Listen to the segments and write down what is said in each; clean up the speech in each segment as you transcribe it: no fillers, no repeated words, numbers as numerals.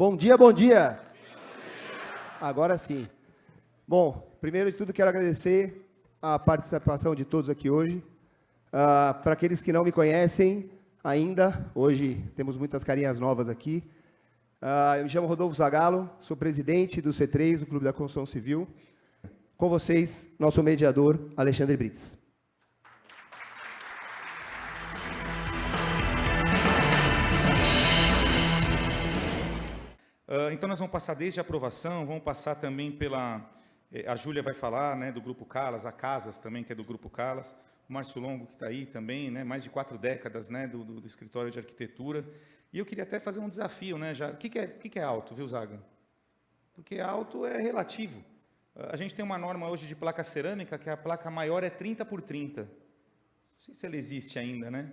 Bom dia, bom dia! Agora sim. Bom, primeiro de tudo quero agradecer a participação de todos aqui hoje. Para aqueles que não me conhecem ainda, hoje temos muitas carinhas novas aqui. Eu me chamo Rodolfo Zagallo, sou presidente do C3, do Clube da Construção Civil. Com vocês, nosso mediador, Alexandre Brits. Então, nós vamos passar desde a aprovação, vamos passar também pela... A Júlia vai falar, né, do Grupo Calas, a Casas também, que é do Grupo Calas, o Márcio Longo, que está aí também, né, mais de 4 décadas, né, do escritório de arquitetura. E eu queria até fazer um desafio, né, já. O que é alto, viu, Zaga? Porque alto é relativo. A gente tem uma norma hoje de placa cerâmica, que a placa maior é 30 por 30. Não sei se ela existe ainda, né?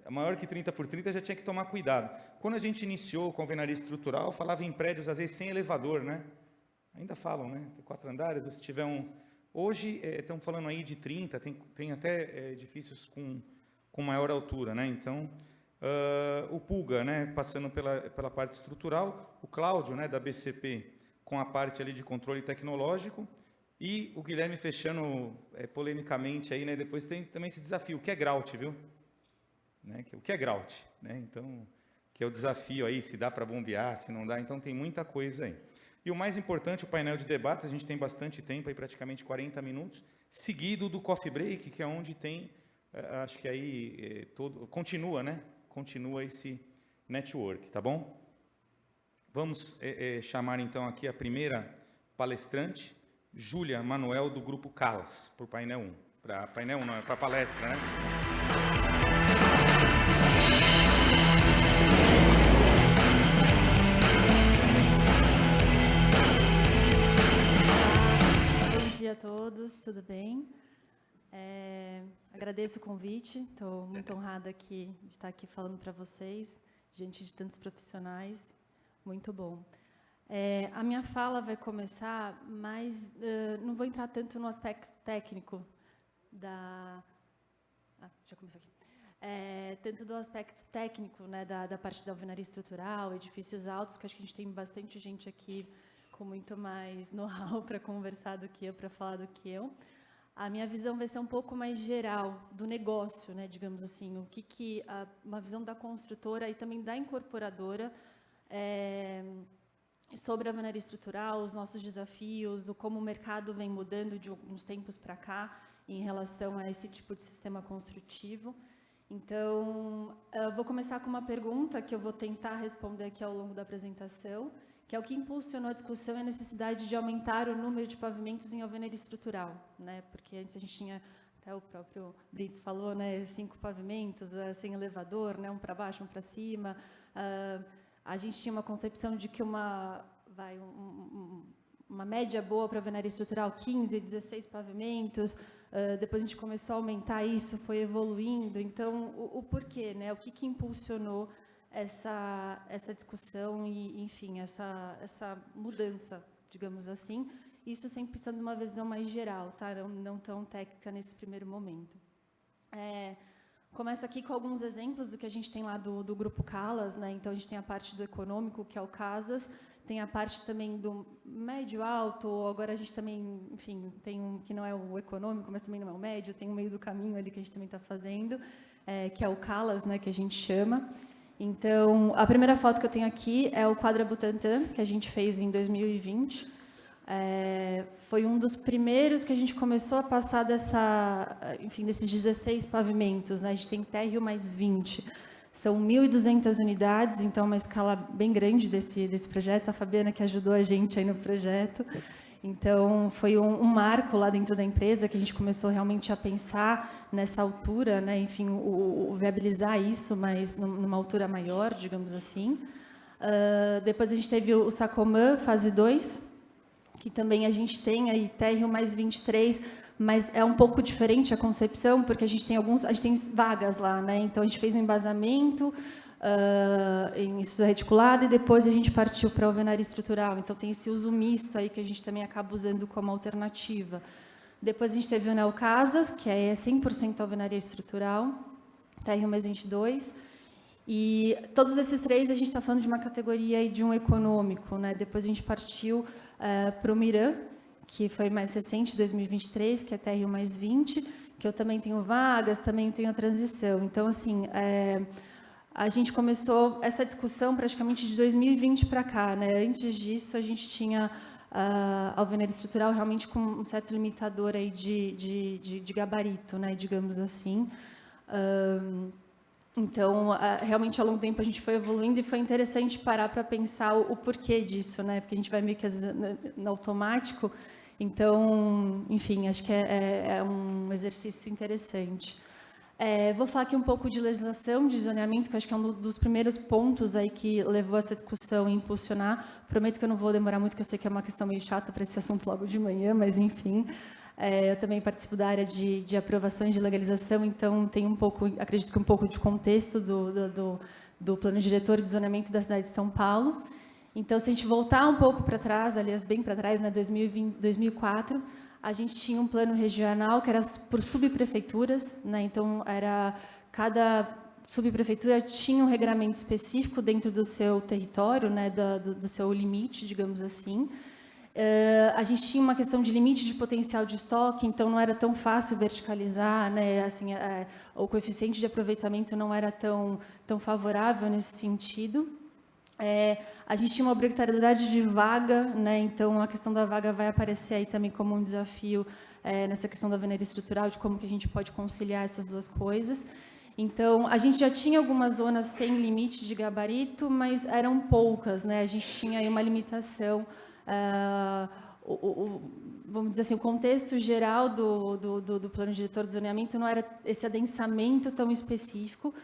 A maior que 30 por 30 já tinha que tomar cuidado. Quando a gente iniciou com a alvenaria estrutural, falava em prédios, às vezes, sem elevador, né? Ainda falam, né? Tem 4 andares, ou se tiver um... Hoje, estão falando aí de 30, tem até edifícios com maior altura, né? Então, o Pulga, né? Passando pela parte estrutural, o Cláudio, né? Da BCP, com a parte ali de controle tecnológico, e o Guilherme fechando polemicamente aí, né? Depois tem também esse desafio, o que é Grout, viu? Né? O que é Grout, né? Então, que é o desafio aí, se dá para bombear, se não dá, então tem muita coisa aí. E o mais importante, o painel de debates, a gente tem bastante tempo, aí praticamente 40 minutos, seguido do coffee break, que é onde tem, acho que aí, continua, né? Continua esse network, tá bom? Vamos chamar então aqui a primeira palestrante, Júlia Manuel, do Grupo Calas, para o painel 1. Para painel 1 não, é para palestra, né? Bom dia a todos, tudo bem? Agradeço o convite, estou muito honrada aqui de estar aqui falando para vocês, diante de tantos profissionais, muito bom. A minha fala vai começar, mas não vou entrar tanto no aspecto técnico da... já começou aqui. Tanto do aspecto técnico, né, da parte da alvenaria estrutural, edifícios altos, que acho que a gente tem bastante gente aqui com muito mais know-how para conversar do que eu, para falar do que eu. A minha visão vai ser um pouco mais geral do negócio, né, digamos assim, uma visão da construtora e também da incorporadora sobre a alvenaria estrutural, os nossos desafios, como o mercado vem mudando de uns tempos para cá em relação a esse tipo de sistema construtivo. Então, eu vou começar com uma pergunta que eu vou tentar responder aqui ao longo da apresentação, que é o que impulsionou a discussão e a necessidade de aumentar o número de pavimentos em alvenaria estrutural, né? Porque antes a gente tinha, até o próprio Brits falou, né, 5 pavimentos, sem elevador, né, um para baixo, um para cima. A gente tinha uma concepção de que uma média boa para alvenaria estrutural, 15, 16 pavimentos. Depois a gente começou a aumentar isso, foi evoluindo. Então, o porquê, né? O que impulsionou essa discussão e, enfim, essa mudança, digamos assim. Isso sempre pensando numa visão mais geral, tá? Não tão técnica nesse primeiro momento. Começa aqui com alguns exemplos do que a gente tem lá do Grupo Calas, né? Então, a gente tem a parte do econômico, que é o Casas, tem a parte também do médio-alto, agora a gente também, enfim, tem um que não é o econômico, mas também não é o médio, tem um meio do caminho ali que a gente também está fazendo, que é o Calas, né, que a gente chama. Então, a primeira foto que eu tenho aqui é o Quadra Butantã, que a gente fez em 2020. Foi um dos primeiros que a gente começou a passar desses 16 pavimentos, né? A gente tem térreo mais 20. São 1.200 unidades, então uma escala bem grande desse projeto. A Fabiana que ajudou a gente aí no projeto. Então, foi um marco lá dentro da empresa que a gente começou realmente a pensar nessa altura, né? Enfim, viabilizar isso, mas numa altura maior, digamos assim. Depois a gente teve o Sacomã, fase 2, que também a gente tem aí térreo mais 23, mas é um pouco diferente a concepção, porque a gente tem vagas lá, né? Então, a gente fez um embasamento em estrutura reticulada e depois a gente partiu para a alvenaria estrutural. Então, tem esse uso misto aí que a gente também acaba usando como alternativa. Depois, a gente teve o Neo Casas, que é 100% alvenaria estrutural, térreo mais 22. E todos esses três a gente está falando de uma categoria e de um econômico, né? Depois a gente partiu para o Miran, que foi mais recente, 2023, que é até Rio mais 20, que eu também tenho vagas, também tenho a transição. Então, assim, a gente começou essa discussão praticamente de 2020 para cá, né? Antes disso, a gente tinha a alvenaria estrutural realmente com um certo limitador aí de gabarito, né? Digamos assim. Então, realmente, ao longo do tempo, a gente foi evoluindo e foi interessante parar para pensar o porquê disso, né? Porque a gente vai meio que às vezes, no automático. Então, enfim, acho que é um exercício interessante. Vou falar aqui um pouco de legislação, de zoneamento, que acho que é um dos primeiros pontos aí que levou essa discussão a impulsionar. Prometo que eu não vou demorar muito, porque eu sei que é uma questão meio chata para esse assunto logo de manhã, mas enfim. Eu também participo da área de aprovações de legalização, então tem acredito que um pouco de contexto do plano diretor de zoneamento da cidade de São Paulo. Então, se a gente voltar um pouco para trás, aliás, bem para trás, né, 2004, a gente tinha um plano regional que era por subprefeituras, né, então cada subprefeitura tinha um regramento específico dentro do seu território, né, do seu limite, digamos assim. A gente tinha uma questão de limite de potencial de estoque, então não era tão fácil verticalizar, né? Assim, o coeficiente de aproveitamento não era tão favorável nesse sentido. A gente tinha uma obrigatoriedade de vaga, né? Então a questão da vaga vai aparecer aí também como um desafio nessa questão da alvenaria estrutural, de como que a gente pode conciliar essas duas coisas. Então, a gente já tinha algumas zonas sem limite de gabarito, mas eram poucas, né? A gente tinha aí uma limitação. Vamos dizer assim, o contexto geral do plano diretor de zoneamento não era esse adensamento tão específico,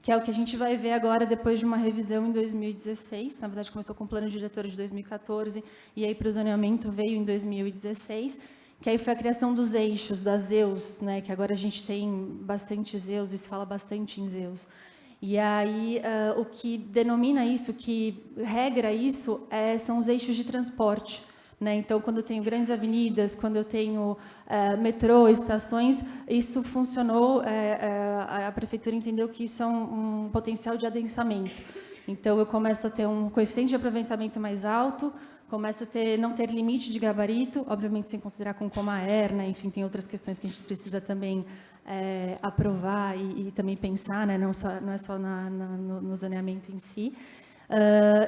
que é o que a gente vai ver agora depois de uma revisão em 2016. Na verdade, começou com o plano diretor de 2014 e aí para o zoneamento veio em 2016, que aí foi a criação dos eixos, das ZEUs, né? Que agora a gente tem bastante ZEUs e se fala bastante em ZEUs. E aí, o que denomina isso, o que regra isso, são os eixos de transporte, né? Então, quando eu tenho grandes avenidas, quando eu tenho metrô, estações, isso funcionou, a prefeitura entendeu que isso é um potencial de adensamento. Então, eu começo a ter um coeficiente de aproveitamento mais alto, começo a não ter limite de gabarito, obviamente sem considerar com Comaer, né? Enfim, tem outras questões que a gente precisa também aprovar e também pensar, né? Não é só no zoneamento em si.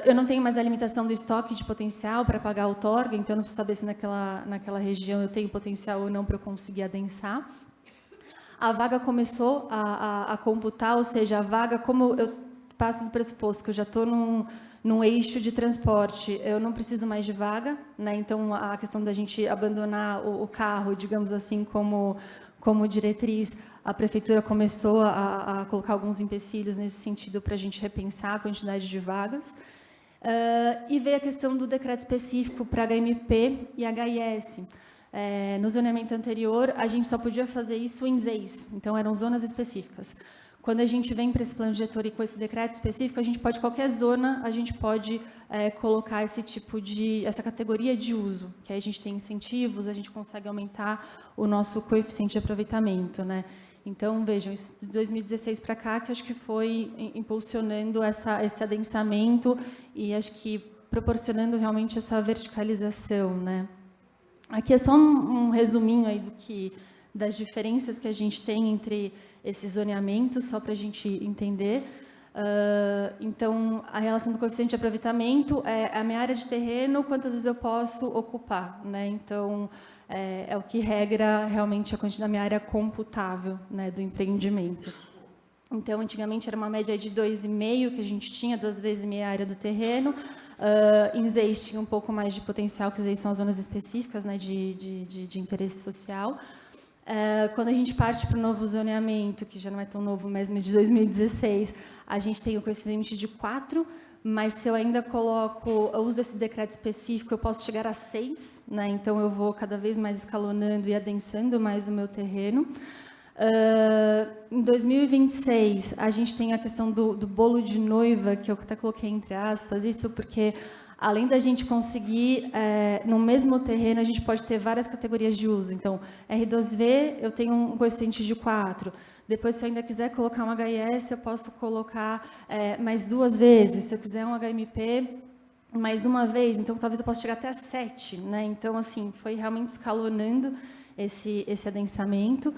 Eu não tenho mais a limitação do estoque de potencial para pagar a outorga, então eu não preciso saber se naquela região eu tenho potencial ou não para eu conseguir adensar. A vaga começou a computar, ou seja, a vaga, como eu passo do pressuposto que eu já estou num eixo de transporte, eu não preciso mais de vaga, né? Então, a questão da gente abandonar o carro, digamos assim, como diretriz, a prefeitura começou a colocar alguns empecilhos nesse sentido para a gente repensar a quantidade de vagas. E veio a questão do decreto específico para HMP e HIS. No zoneamento anterior, a gente só podia fazer isso em ZEIs, então eram zonas específicas. Quando a gente vem para esse plano diretor e com esse decreto específico, a gente pode, qualquer zona, a gente pode colocar essa categoria de uso, que aí a gente tem incentivos, a gente consegue aumentar o nosso coeficiente de aproveitamento, né? Então, vejam, isso de 2016 para cá, que acho que foi impulsionando esse adensamento e acho que proporcionando realmente essa verticalização, né? Aqui é só um resuminho aí das diferenças que a gente tem entre esses zoneamentos, só para a gente entender. Então, a relação do coeficiente de aproveitamento é a minha área de terreno, quantas vezes eu posso ocupar, né? Então, é o que regra realmente a quantidade da minha área computável, né, do empreendimento. Então, antigamente era uma média de 2,5 que a gente tinha, 2,5 vezes a área do terreno. Em ZEIs tinha um pouco mais de potencial, que ZEIs são as zonas específicas, né, de interesse social. Quando a gente parte para o novo zoneamento, que já não é tão novo, mas de 2016, a gente tem o coeficiente de 4, mas se eu ainda eu uso esse decreto específico, eu posso chegar a 6, né? Então eu vou cada vez mais escalonando e adensando mais o meu terreno. Em 2026, a gente tem a questão do bolo de noiva, que eu até coloquei entre aspas, isso porque, além da gente conseguir, no mesmo terreno, a gente pode ter várias categorias de uso. Então, R2V, eu tenho um coeficiente de 4. Depois, se eu ainda quiser colocar um HIS, eu posso colocar mais 2 vezes. Se eu quiser um HMP, mais uma vez. Então, talvez eu possa chegar até a 7, né? Então, assim, foi realmente escalonando esse adensamento.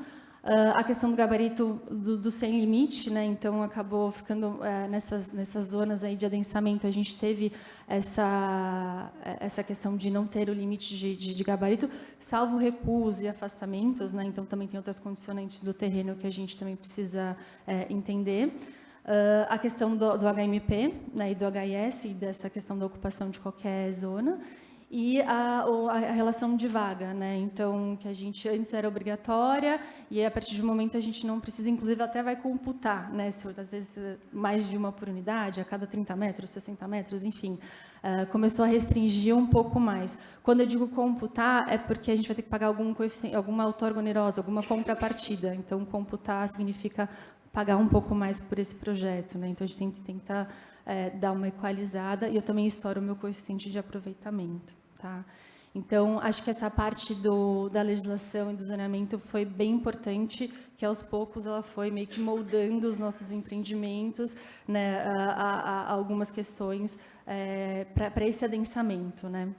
A questão do gabarito do sem limite, né? Então acabou ficando nessas zonas aí de adensamento. A gente teve essa questão de não ter o limite de gabarito, salvo recuos e afastamentos, né? Então também tem outras condicionantes do terreno que a gente também precisa entender. A questão do HMP, né, e do HIS, e dessa questão da ocupação de qualquer zona. E a relação de vaga, né? Então, que a gente antes era obrigatória, e a partir de um momento a gente não precisa, inclusive até vai computar, né? Se, às vezes mais de uma por unidade, a cada 30 metros, 60 metros, enfim. Começou a restringir um pouco mais. Quando eu digo computar, é porque a gente vai ter que pagar algum coeficiente, alguma outorga onerosa, alguma contrapartida. Então, computar significa pagar um pouco mais por esse projeto, né? Então, a gente tem que tentar dar uma equalizada, e eu também estouro o meu coeficiente de aproveitamento. Tá? Então, acho que essa parte da legislação e do zoneamento foi bem importante, que aos poucos ela foi meio que moldando os nossos empreendimentos, né, a algumas questões para esse adensamento, né?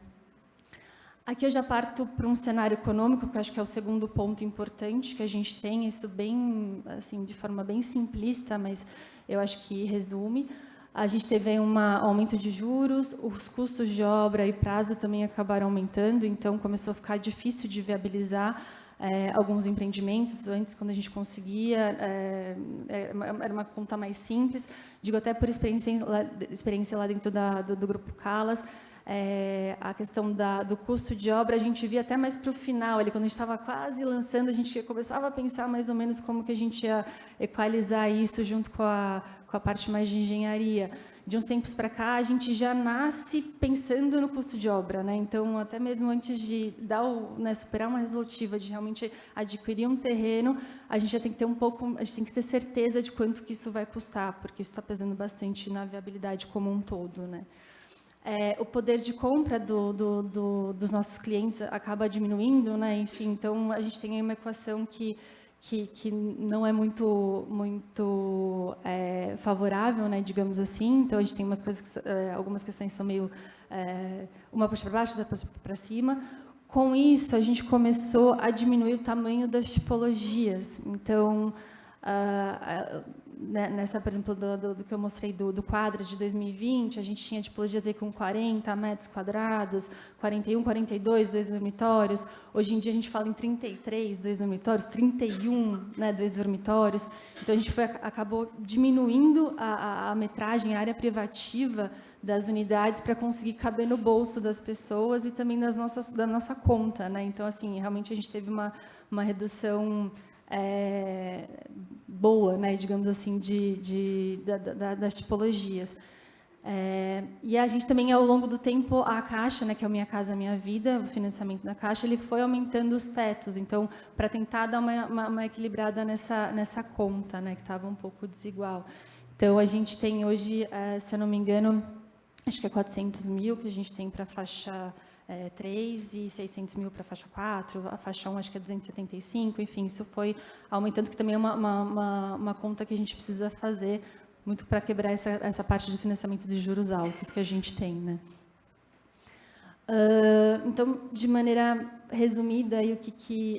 Aqui eu já parto para um cenário econômico, que eu acho que é o segundo ponto importante que a gente tem, isso bem, assim, de forma bem simplista, mas eu acho que resume. A gente teve um aumento de juros, os custos de obra e prazo também acabaram aumentando, então começou a ficar difícil de viabilizar alguns empreendimentos. Antes, quando a gente conseguia, era uma conta mais simples. Digo até por experiência lá dentro do Grupo Calas. A questão do custo de obra, a gente via até mais para o final, ali, quando a gente estava quase lançando, a gente começava a pensar mais ou menos como que a gente ia equalizar isso junto com a parte mais de engenharia. De uns tempos para cá, a gente já nasce pensando no custo de obra, né? Então, até mesmo antes de superar uma resolutiva, de realmente adquirir um terreno, a gente já tem que ter a gente tem que ter certeza de quanto que isso vai custar, porque isso está pesando bastante na viabilidade como um todo, né? O poder de compra dos nossos clientes acaba diminuindo, né? Enfim, então a gente tem aí uma equação que não é muito favorável, né? Digamos assim. Então a gente tem algumas questões que são meio uma puxa para baixo, outra para cima. Com isso a gente começou a diminuir o tamanho das tipologias. Então nessa, por exemplo, do que eu mostrei do quadro de 2020, a gente tinha tipologias aí com 40 metros quadrados, 41, 42, 2 dormitórios. Hoje em dia a gente fala em 33, 2 dormitórios, 31, né, 2 dormitórios. Então a gente acabou diminuindo a metragem, a área privativa das unidades para conseguir caber no bolso das pessoas e também da nossa conta, né? Então, assim, realmente a gente teve uma redução boa, né, digamos assim, das tipologias. E a gente também, ao longo do tempo, a Caixa, né, que é o Minha Casa Minha Vida, o financiamento da Caixa, ele foi aumentando os tetos, então, para tentar dar uma equilibrada nessa conta, né, que estava um pouco desigual. Então, a gente tem hoje, se eu não me engano, acho que é 400 mil que a gente tem para a faixa 3 e 600 mil para a faixa 4, a faixa 1 acho que é 275, enfim, isso foi aumentando, que também é uma conta que a gente precisa fazer muito para quebrar essa parte do financiamento de juros altos que a gente tem, né? Então, de maneira resumida, aí, o que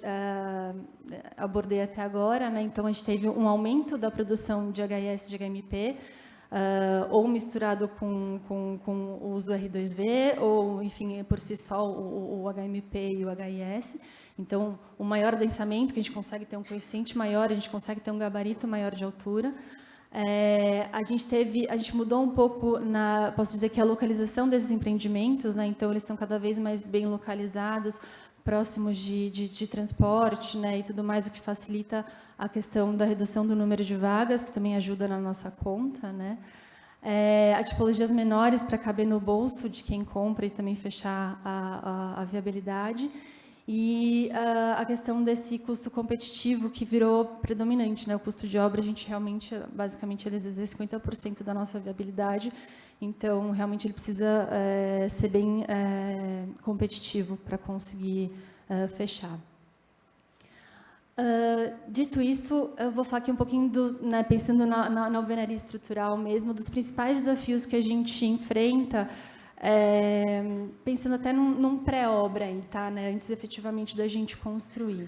abordei até agora, né? Então, a gente teve um aumento da produção de HIS e de HMP, ou misturado com o uso do R2V, ou, enfim, por si só, o HMP e o HIS. Então, o maior densamento, que a gente consegue ter um coeficiente maior, a gente consegue ter um gabarito maior de altura. A gente mudou um pouco, posso dizer que a localização desses empreendimentos, né? Então, eles estão cada vez mais bem localizados, próximos de transporte, né, e tudo mais, o que facilita a questão da redução do número de vagas, que também ajuda na nossa conta, né. A tipologias menores para caber no bolso de quem compra e também fechar a viabilidade. E a questão desse custo competitivo que virou predominante, né? O custo de obra, a gente realmente, basicamente, ele exerce 50% da nossa viabilidade, então, realmente, ele precisa ser bem competitivo para conseguir fechar. Dito isso, eu vou falar aqui um pouquinho, pensando na alvenaria estrutural mesmo, dos principais desafios que a gente enfrenta, pensando até num pré-obra, aí, tá? Né, antes efetivamente da gente construir.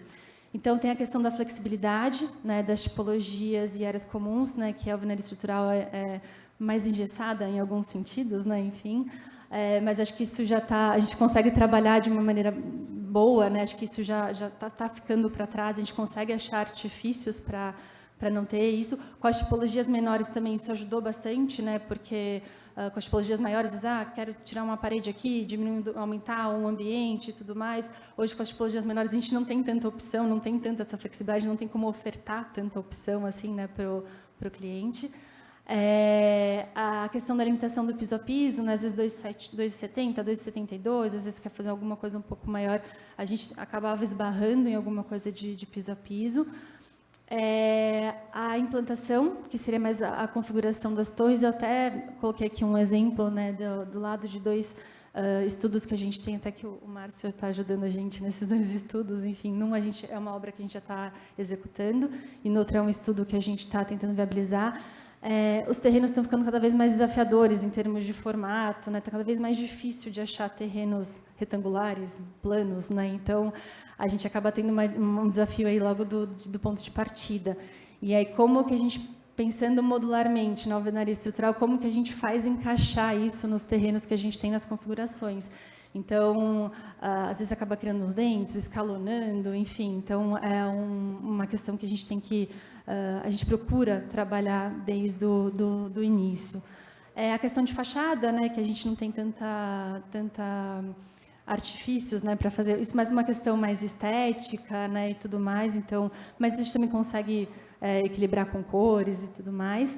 Então, tem a questão da flexibilidade, né, das tipologias e áreas comuns, né, que a alvenaria estrutural é mais engessada em alguns sentidos, né, enfim. Mas acho que isso já está, a gente consegue trabalhar de uma maneira boa, né? Acho que isso já está ficando para trás, a gente consegue achar artifícios para não ter isso. Com as tipologias menores também isso ajudou bastante, né? Porque com as tipologias maiores, quero tirar uma parede aqui, diminuindo, aumentar um ambiente e tudo mais. Hoje, com as tipologias menores, a gente não tem tanta opção, não tem tanta essa flexibilidade, não tem como ofertar tanta opção assim, né, para o cliente. A questão da limitação do piso a piso, né, às vezes 2,70, 2,72, às vezes quer fazer alguma coisa um pouco maior, a gente acabava esbarrando em alguma coisa de piso a piso. A implantação, que seria mais a configuração das torres, eu até coloquei aqui um exemplo, né, do lado de dois estudos que a gente tem, até que o Márcio está ajudando a gente nesses dois estudos. Enfim, num é uma obra que a gente já está executando, e no outro é um estudo que a gente está tentando viabilizar. Os terrenos estão ficando cada vez mais desafiadores em termos de formato, né? Está cada vez mais difícil de achar terrenos retangulares, planos, né? Então, a gente acaba tendo um desafio aí logo do ponto de partida. E aí, como que a gente, pensando modularmente na alvenaria estrutural, como que a gente faz encaixar isso nos terrenos que a gente tem nas configurações? Então, às vezes acaba criando uns dentes, escalonando, enfim. Então, é uma questão que a gente tem que... a gente procura trabalhar desde do início. A questão de fachada, né, que a gente não tem tanta artifícios, né, para fazer isso, mas uma questão mais estética, né, e tudo mais. Então, mas a gente também consegue equilibrar com cores e tudo mais.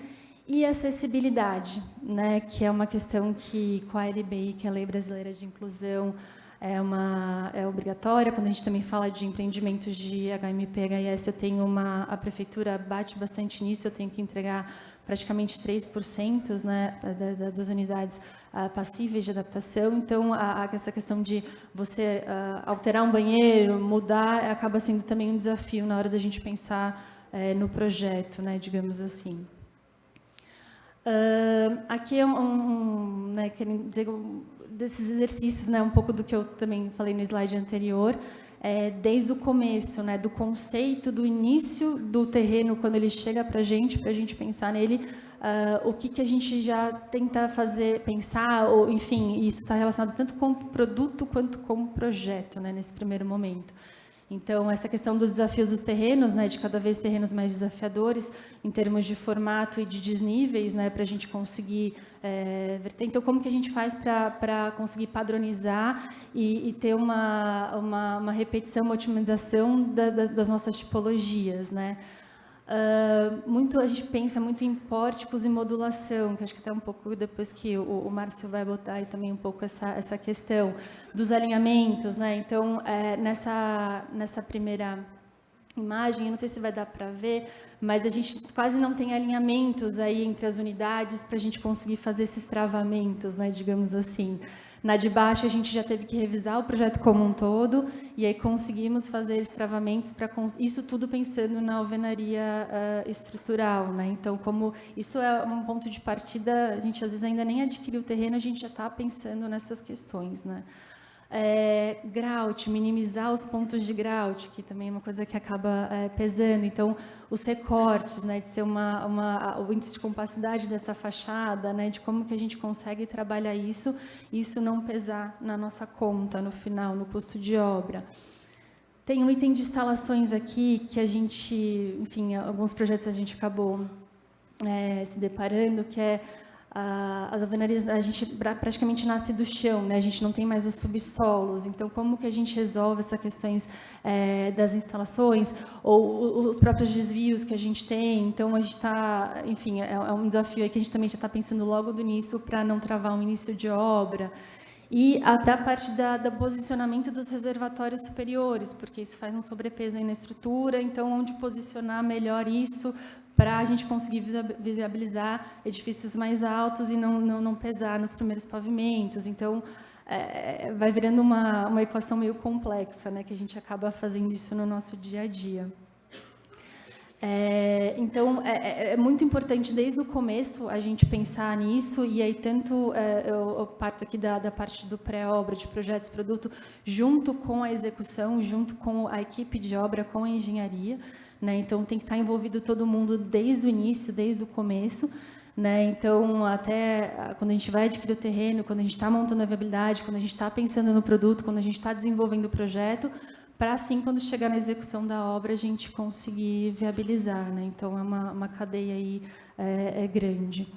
E acessibilidade, né, que é uma questão que com a LBI, que é a Lei Brasileira de Inclusão, é obrigatória. Quando a gente também fala de empreendimentos de HMP, HIS, a prefeitura bate bastante nisso, eu tenho que entregar praticamente 3%, né, das unidades passíveis de adaptação. Então, essa questão de você alterar um banheiro, mudar, acaba sendo também um desafio na hora da gente pensar no projeto, né, digamos assim. Aqui é né, querendo dizer, desses exercícios, né, um pouco do que eu também falei no slide anterior, desde o começo, né, do conceito, do início do terreno, quando ele chega para a gente pensar nele, o que a gente já tenta pensar, ou, enfim, isso está relacionado tanto com o produto quanto com o projeto, né, nesse primeiro momento. Então, essa questão dos desafios dos terrenos, né, de cada vez terrenos mais desafiadores, em termos de formato e de desníveis, né, para a gente conseguir verter. Então, como que a gente faz para conseguir padronizar e ter uma repetição, uma otimização das nossas tipologias, né? A gente pensa muito em pórticos e modulação, que acho que até um pouco depois que o Márcio vai botar aí também um pouco essa questão dos alinhamentos, né? Então, nessa primeira imagem, eu não sei se vai dar para ver, mas a gente quase não tem alinhamentos aí entre as unidades para a gente conseguir fazer esses travamentos, né? Digamos assim. Na de baixo, a gente já teve que revisar o projeto como um todo, e aí conseguimos fazer esses travamentos, isso tudo pensando na alvenaria estrutural, né? Então, como isso é um ponto de partida, a gente às vezes ainda nem adquiriu o terreno, a gente já está pensando nessas questões, né? Grout, minimizar os pontos de grout, que também é uma coisa que acaba pesando. Então, os recortes, né, de ser o índice de compacidade dessa fachada, né, de como que a gente consegue trabalhar isso não pesar na nossa conta, no final, no custo de obra. Tem um item de instalações aqui, que a gente, enfim, alguns projetos a gente acabou se deparando, que as alvenarias, a gente praticamente nasce do chão, né? A gente não tem mais os subsolos. Então, como que a gente resolve essas questões das instalações ou os próprios desvios que a gente tem? Então, a gente está, enfim, é um desafio aí que a gente também já está pensando logo do início para não travar um início de obra. E até a parte do posicionamento dos reservatórios superiores, porque isso faz um sobrepeso aí na estrutura. Então, onde posicionar melhor isso para a gente conseguir viabilizar edifícios mais altos e não pesar nos primeiros pavimentos. Então, vai virando uma equação meio complexa, né, que a gente acaba fazendo isso no nosso dia a dia. Então, é muito importante desde o começo a gente pensar nisso, e aí tanto eu parto aqui da parte do pré-obra, de projetos, produto, junto com a execução, junto com a equipe de obra, com a engenharia, né? Então, tem que estar envolvido todo mundo desde o início, desde o começo, né? Então, até quando a gente vai adquirir o terreno, quando a gente está montando a viabilidade, quando a gente está pensando no produto, quando a gente está desenvolvendo o projeto, para assim, quando chegar na execução da obra, a gente conseguir viabilizar, né? Então, é uma cadeia aí grande.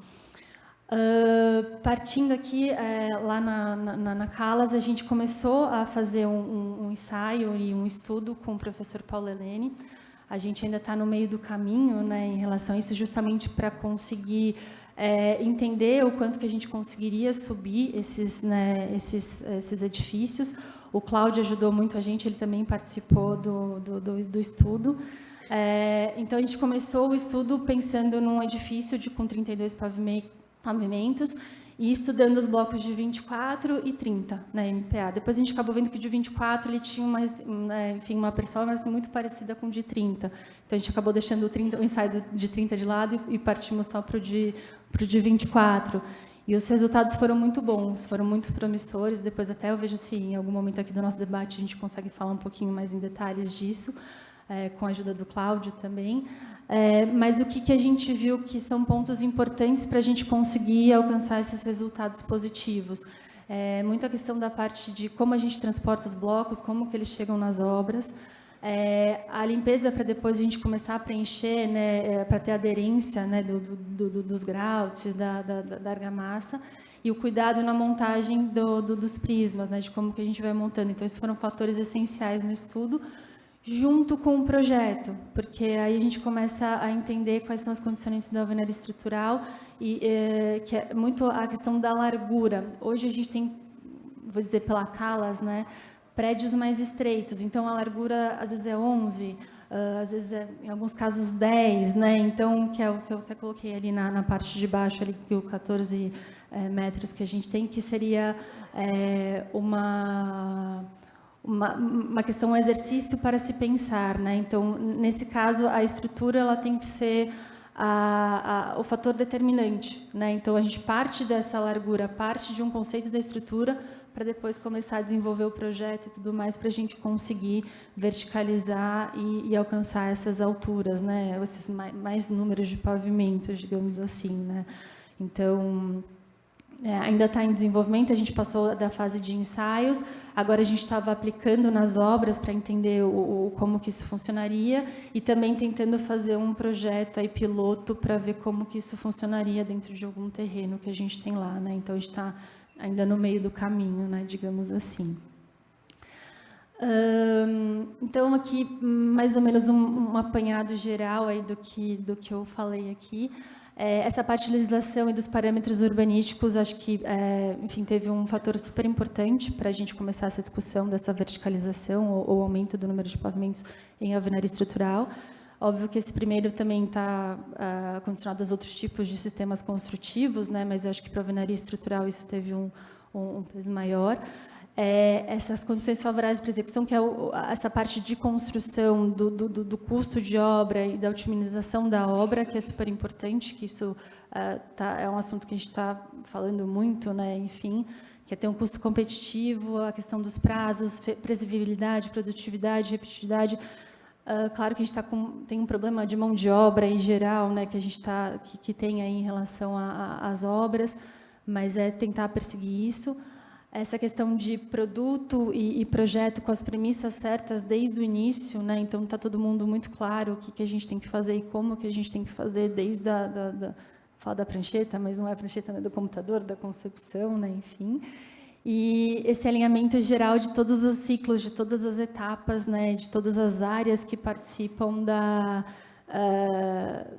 Partindo aqui, lá na Calas, a gente começou a fazer um ensaio e um estudo com o professor Paulo Helene. A gente ainda está no meio do caminho, né, em relação a isso, justamente para conseguir entender o quanto que a gente conseguiria subir esses edifícios. O Cláudio ajudou muito a gente, ele também participou do estudo. Então, a gente começou o estudo pensando num edifício com 32 pavimentos e estudando os blocos de 24 e 30 na MPA. Depois, a gente acabou vendo que o de 24 ele tinha uma performance muito parecida com o de 30. Então, a gente acabou deixando o ensaio de 30 de lado e partimos só para o de 24. E os resultados foram muito bons, foram muito promissores. Depois até eu vejo se em algum momento aqui do nosso debate a gente consegue falar um pouquinho mais em detalhes disso, com a ajuda do Cláudio também. Mas o que a gente viu que são pontos importantes para a gente conseguir alcançar esses resultados positivos? Muito a questão da parte de como a gente transporta os blocos, como que eles chegam nas obras. A limpeza para depois a gente começar a preencher, né, para ter aderência, né, dos grautes, da argamassa, e o cuidado na montagem dos prismas, né, de como que a gente vai montando. Então, esses foram fatores essenciais no estudo, junto com o projeto, porque aí a gente começa a entender quais são as condicionantes da alvenaria estrutural, e que é muito a questão da largura. Hoje a gente tem, vou dizer pela Calas, né, prédios mais estreitos, então a largura às vezes é 11, às vezes em alguns casos 10, né? Então, que é o que eu até coloquei ali na parte de baixo, ali, que o 14 metros que a gente tem, que seria uma questão, um exercício para se pensar, né? Então, nesse caso, a estrutura ela tem que ser o fator determinante, né? Então, a gente parte dessa largura, parte de um conceito da estrutura, para depois começar a desenvolver o projeto e tudo mais, para a gente conseguir verticalizar e alcançar essas alturas, né? Esses mais números de pavimentos, digamos assim, né? Então, ainda está em desenvolvimento, a gente passou da fase de ensaios, agora a gente estava aplicando nas obras para entender como que isso funcionaria, e também tentando fazer um projeto aí piloto para ver como que isso funcionaria dentro de algum terreno que a gente tem lá, né? Então, a gente está ainda no meio do caminho, né, digamos assim. Então, aqui, mais ou menos um apanhado geral aí do que eu falei aqui. Essa parte de legislação e dos parâmetros urbanísticos, acho que, enfim, teve um fator super importante para a gente começar essa discussão dessa verticalização ou aumento do número de pavimentos em alvenaria estrutural. Óbvio que esse primeiro também está condicionado aos outros tipos de sistemas construtivos, né? Mas eu acho que para a alvenaria estrutural isso teve um peso maior. Essas condições favoráveis para execução, que é essa parte de construção do custo de obra e da otimização da obra, que é super importante, que isso é um assunto que a gente está falando muito, né? Enfim, que é ter um custo competitivo, a questão dos prazos, previsibilidade, produtividade, repetitividade. Claro que a gente tem um problema de mão de obra em geral, né, que a gente que tem aí em relação às obras, mas é tentar perseguir isso. Essa questão de produto e projeto com as premissas certas desde o início, né? Então está todo mundo muito claro o que a gente tem que fazer e como que a gente tem que fazer desde fala da prancheta, mas não é a prancheta, né, do computador, da concepção, né? Enfim. E esse alinhamento geral de todos os ciclos, de todas as etapas, né, de todas as áreas que participam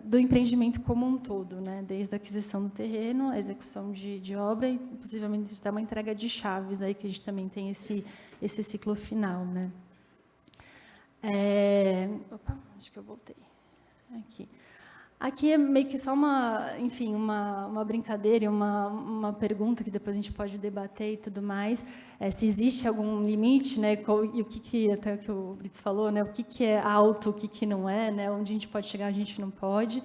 do empreendimento como um todo, né, desde a aquisição do terreno, a execução de obra e, possivelmente, até uma entrega de chaves, aí, que a gente também tem esse ciclo final. Né. Opa, acho que eu voltei. Aqui. Aqui é meio que só enfim, uma brincadeira, uma pergunta que depois a gente pode debater e tudo mais. Se existe algum limite, né? E o que até o que o Brits falou, né? O que é alto, o que não é, né? Onde a gente pode chegar, a gente não pode.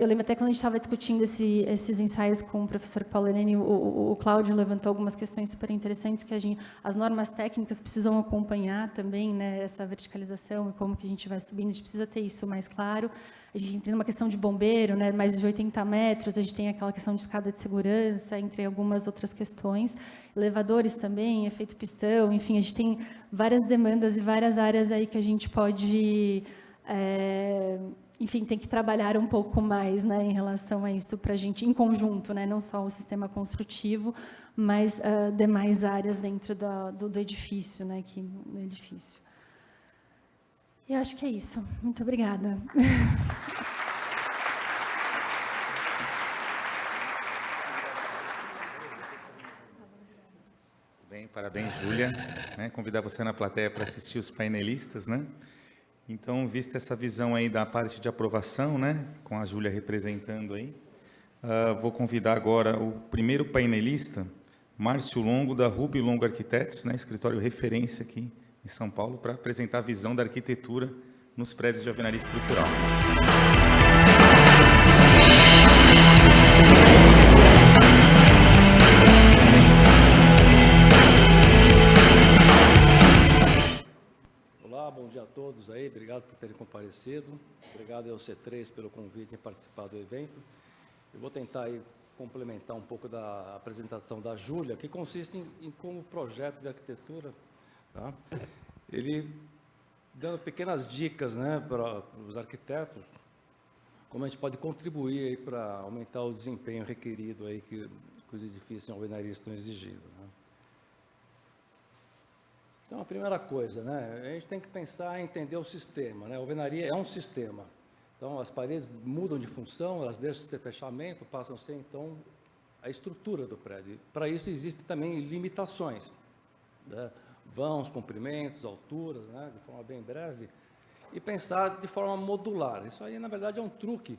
Eu lembro até quando a gente estava discutindo esses ensaios com o professor Paulo Irene, o Cláudio levantou algumas questões super interessantes que as normas técnicas precisam acompanhar também, né, essa verticalização e como que a gente vai subindo, a gente precisa ter isso mais claro. A gente tem uma questão de bombeiro, né, mais de 80 metros, a gente tem aquela questão de escada de segurança, entre algumas outras questões. Elevadores também, efeito pistão, enfim, a gente tem várias demandas e várias áreas aí que a gente pode... enfim, tem que trabalhar um pouco mais, né, em relação a isso para a gente, em conjunto, né, não só o sistema construtivo, mas demais áreas dentro do edifício, né, aqui no edifício. E acho que é isso. Muito obrigada. Bem, parabéns, Júlia. Convidar você na plateia para assistir os painelistas, né? Então, vista essa visão aí da parte de aprovação, né, com a Júlia representando aí, vou convidar agora o primeiro painelista, Márcio Longo, da Ruby Longo Arquitetos, né, escritório referência aqui em São Paulo, para apresentar a visão da arquitetura nos prédios de alvenaria estrutural. Bom dia a todos aí, obrigado por terem comparecido, obrigado ao C3 pelo convite em participar do evento. Eu vou tentar aí complementar um pouco da apresentação da Júlia, que consiste em como o projeto de arquitetura, tá? Ele dando pequenas dicas, né, para os arquitetos, como a gente pode contribuir para aumentar o desempenho requerido aí que os edifícios em alvenaria estão exigindo, né? Então, a primeira coisa, né, a gente tem que pensar em entender o sistema, né? A alvenaria é um sistema. Então, as paredes mudam de função, elas deixam de ser fechamento, passam a ser, então, a estrutura do prédio. Para isso, existem também limitações, né? Vãos, comprimentos, alturas, né, de forma bem breve, e pensar de forma modular. Isso aí, na verdade, é um truque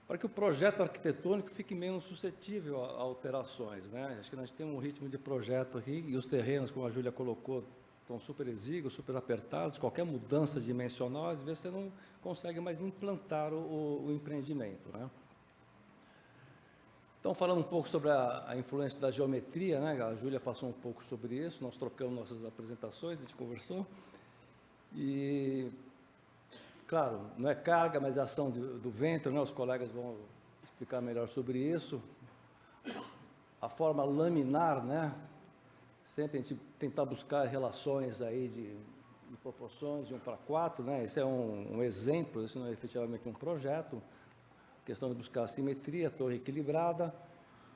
para que o projeto arquitetônico fique menos suscetível a alterações, né? Acho que nós temos um ritmo de projeto aqui, e os terrenos, como a Júlia colocou, estão super exíguos, super apertados, qualquer mudança dimensional, às vezes você não consegue mais implantar o empreendimento, né? Então, falando um pouco sobre a influência da geometria, né? A Júlia passou um pouco sobre isso, nós trocamos nossas apresentações, a gente conversou, e, claro, não é carga, mas é ação do vento, né? Os colegas vão explicar melhor sobre isso. A forma laminar, né? Sempre a gente tentar buscar relações aí de proporções de 1:4, né? Esse é um exemplo, isso não é efetivamente um projeto. Questão de buscar a simetria, torre equilibrada.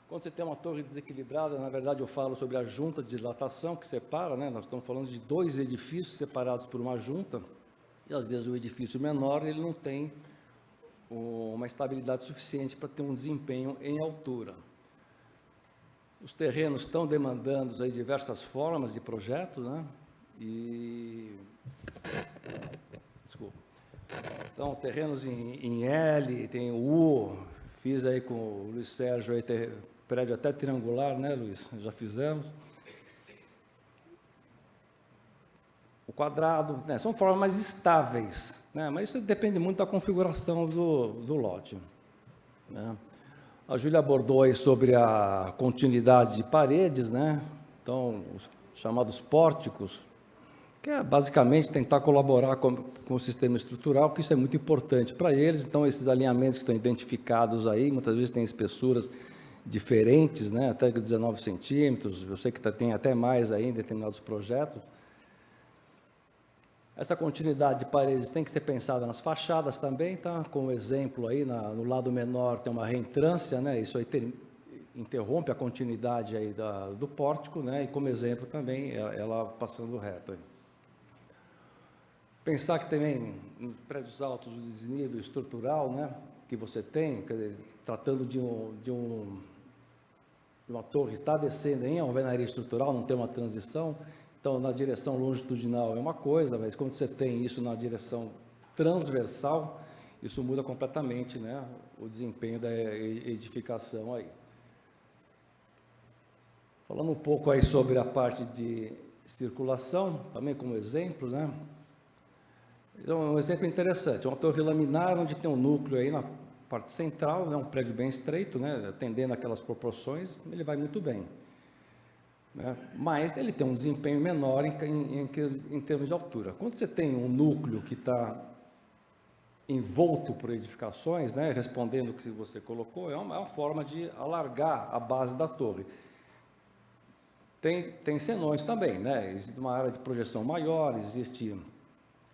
Quando você tem uma torre desequilibrada, na verdade eu falo sobre a junta de dilatação que separa, né? Nós estamos falando de dois edifícios separados por uma junta, e às vezes o edifício menor ele não tem uma estabilidade suficiente para ter um desempenho em altura. Os terrenos estão demandando aí diversas formas de projeto, né? Desculpa. Então, terrenos em L, tem o U, fiz aí com o Luiz Sérgio, aí prédio até triangular, né, Luiz? Já fizemos. O quadrado, né? São formas mais estáveis, né? Mas isso depende muito da configuração do lote, né? A Júlia abordou aí sobre a continuidade de paredes, né? Então, os chamados pórticos, que é basicamente tentar colaborar com o sistema estrutural, que isso é muito importante para eles. Então, esses alinhamentos que estão identificados aí, muitas vezes têm espessuras diferentes, né? Até 19 centímetros, eu sei que tem até mais aí em determinados projetos. Essa continuidade de paredes tem que ser pensada nas fachadas também, tá? Como exemplo aí, no lado menor tem uma reentrância, né? Isso aí interrompe a continuidade aí do pórtico, né? E como exemplo também, ela passando reto aí. Pensar que também, em prédios altos, o desnível estrutural, né? Que você tem, quer dizer, tratando de uma torre que está descendo em alvenaria estrutural, não tem uma transição. Então, na direção longitudinal é uma coisa, mas quando você tem isso na direção transversal, isso muda completamente, né, o desempenho da edificação aí. Falando um pouco aí sobre a parte de circulação, também como exemplo, né, então, um exemplo interessante, uma torre laminar onde tem um núcleo aí na parte central, né, um prédio bem estreito, né, atendendo aquelas proporções, ele vai muito bem, né, mas ele tem um desempenho menor em termos de altura. Quando você tem um núcleo que está envolto por edificações, né, respondendo o que você colocou, é uma forma de alargar a base da torre. Tem senões também, né, existe uma área de projeção maior, existe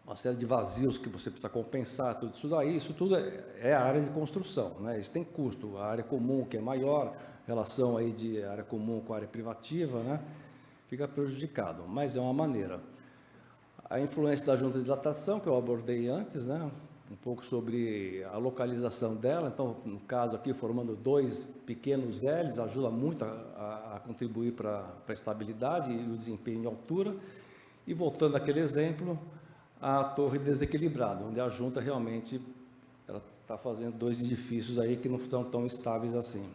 uma série de vazios que você precisa compensar, tudo isso daí, isso tudo é a área de construção, né? Isso tem custo, a área comum que é maior, relação aí de área comum com a área privativa, né? Fica prejudicado, mas é uma maneira. A influência da junta de dilatação, que eu abordei antes, né? Um pouco sobre a localização dela, então, no caso aqui, formando 2 pequenos L's, ajuda muito a contribuir para a estabilidade e o desempenho em altura. E voltando àquele exemplo, a torre desequilibrada, onde a junta realmente está fazendo 2 edifícios aí que não são tão estáveis assim.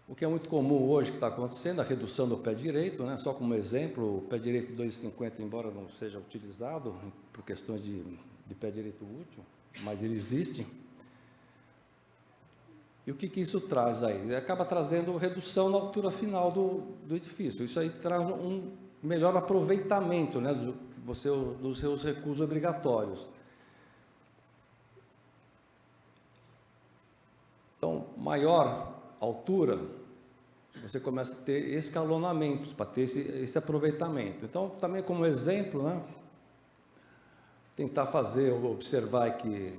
O que é muito comum hoje que está acontecendo, a redução do pé direito, né? Só como exemplo, o pé direito 2,50, embora não seja utilizado por questões de pé direito útil, mas ele existe. E o que isso traz aí? Ele acaba trazendo redução na altura final do edifício. Isso aí traz um melhor aproveitamento, né, dos seus recursos obrigatórios. Então, maior altura, você começa a ter escalonamentos para ter esse aproveitamento. Então, também como exemplo, né, tentar observar que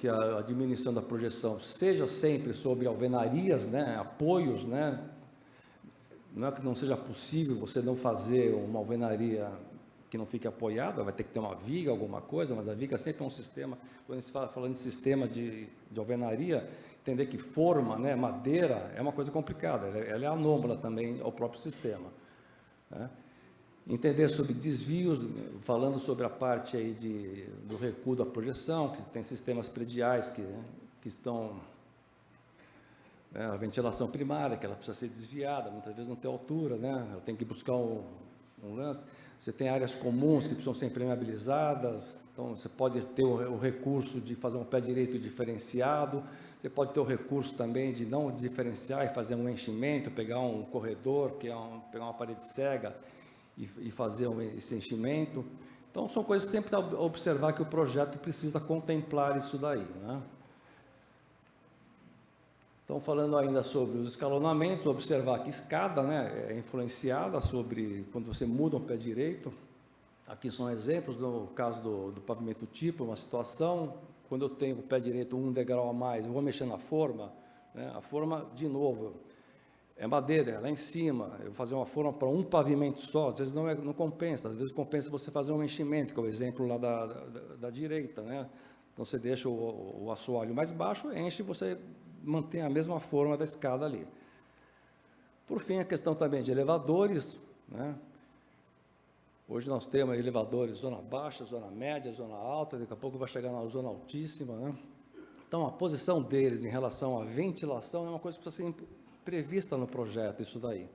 a diminuição da projeção seja sempre sobre alvenarias, né, apoios, né, não é que não seja possível você não fazer uma alvenaria que não fique apoiada, vai ter que ter uma viga, alguma coisa, mas a viga sempre é um sistema, quando a gente fala falando de sistema de alvenaria, entender que forma, né, madeira, é uma coisa complicada, ela é anômala também ao próprio sistema, né? Entender sobre desvios, falando sobre a parte aí do recuo da projeção, que tem sistemas prediais que estão... a ventilação primária, que ela precisa ser desviada, muitas vezes não tem altura, né? Ela tem que buscar um lance. Você tem áreas comuns que precisam ser impermeabilizadas, então você pode ter o recurso de fazer um pé direito diferenciado, você pode ter o recurso também de não diferenciar e fazer um enchimento, pegar um corredor, pegar uma parede cega e fazer esse enchimento. Então, são coisas que sempre a observar que o projeto precisa contemplar isso daí, né? Então, falando ainda sobre os escalonamentos, observar que escada, né, é influenciada sobre quando você muda um pé direito. Aqui são exemplos, no caso do pavimento tipo, uma situação, quando eu tenho o pé direito 1 degrau a mais, eu vou mexer na forma, né, a forma, de novo, é madeira, lá em cima, eu vou fazer uma forma para um pavimento só, às vezes não compensa, às vezes compensa você fazer um enchimento, que é o exemplo lá da direita, né? Então, você deixa o assoalho mais baixo, enche e você mantém a mesma forma da escada ali. Por fim, a questão também de elevadores, né? Hoje nós temos elevadores zona baixa, zona média, zona alta, daqui a pouco vai chegar na zona altíssima, né? Então, a posição deles em relação à ventilação é uma coisa que precisa ser prevista no projeto, isso daí,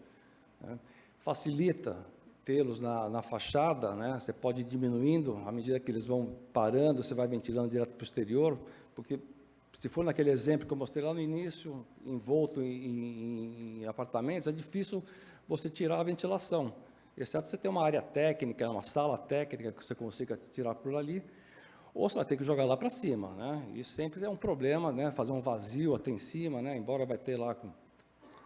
né? Facilita tê-los na fachada, né? Você pode ir diminuindo, à medida que eles vão parando, você vai ventilando direto para o exterior, porque se for naquele exemplo que eu mostrei lá no início, envolto em apartamentos, é difícil você tirar a ventilação, exceto você ter uma área técnica, uma sala técnica que você consiga tirar por ali, ou você vai ter que jogar lá para cima, né? Isso sempre é um problema, né? Fazer um vazio até em cima, né? Embora vai ter lá com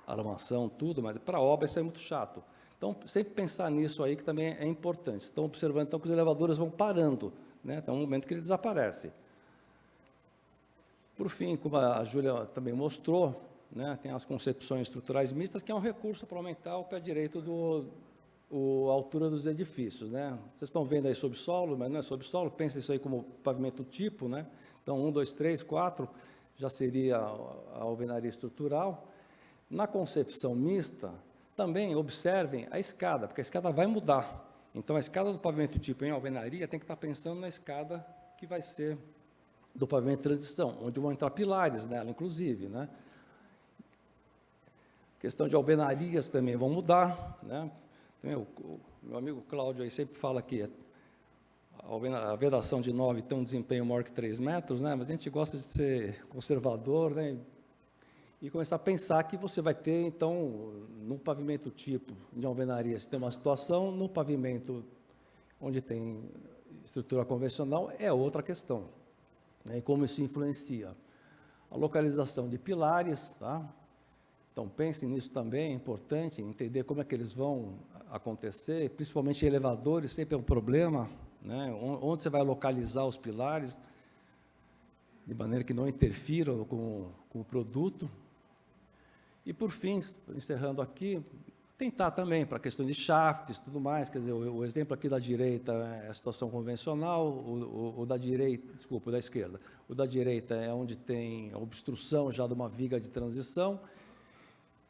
armação, tudo, mas para a obra isso é muito chato. Então, sempre pensar nisso aí, que também é importante. Estão observando, então, que os elevadores vão parando, né? Tem um momento que ele desaparece. Por fim, como a Júlia também mostrou, né, tem as concepções estruturais mistas, que é um recurso para aumentar o pé direito a altura dos edifícios, né? Vocês estão vendo aí subsolo, mas não é subsolo, pensa isso aí como pavimento tipo, né? Então, 1, 2, 3, 4, já seria a alvenaria estrutural. Na concepção mista, também observem a escada, porque a escada vai mudar. Então, a escada do pavimento tipo em alvenaria tem que estar pensando na escada que vai ser do pavimento de transição, onde vão entrar pilares nela, inclusive, né? Questão de alvenarias também vão mudar, né? Também o meu amigo Cláudio aí sempre fala que a vedação de 9 tem um desempenho maior que 3 metros, né? Mas a gente gosta de ser conservador, né? E começar a pensar que você vai ter, então, no pavimento tipo de alvenaria, se tem uma situação, no pavimento onde tem estrutura convencional, é outra questão, né? E como isso influencia. A localização de pilares, tá? Então, pensem nisso também, é importante entender como é que eles vão acontecer, principalmente elevadores, sempre é um problema, né? Onde você vai localizar os pilares, de maneira que não interfiram com o produto. E, por fim, encerrando aqui, tentar também, para a questão de shafts e tudo mais, quer dizer, o exemplo aqui da direita é a situação convencional, o da direita, desculpa, o da esquerda. O da direita é onde tem a obstrução já de uma viga de transição,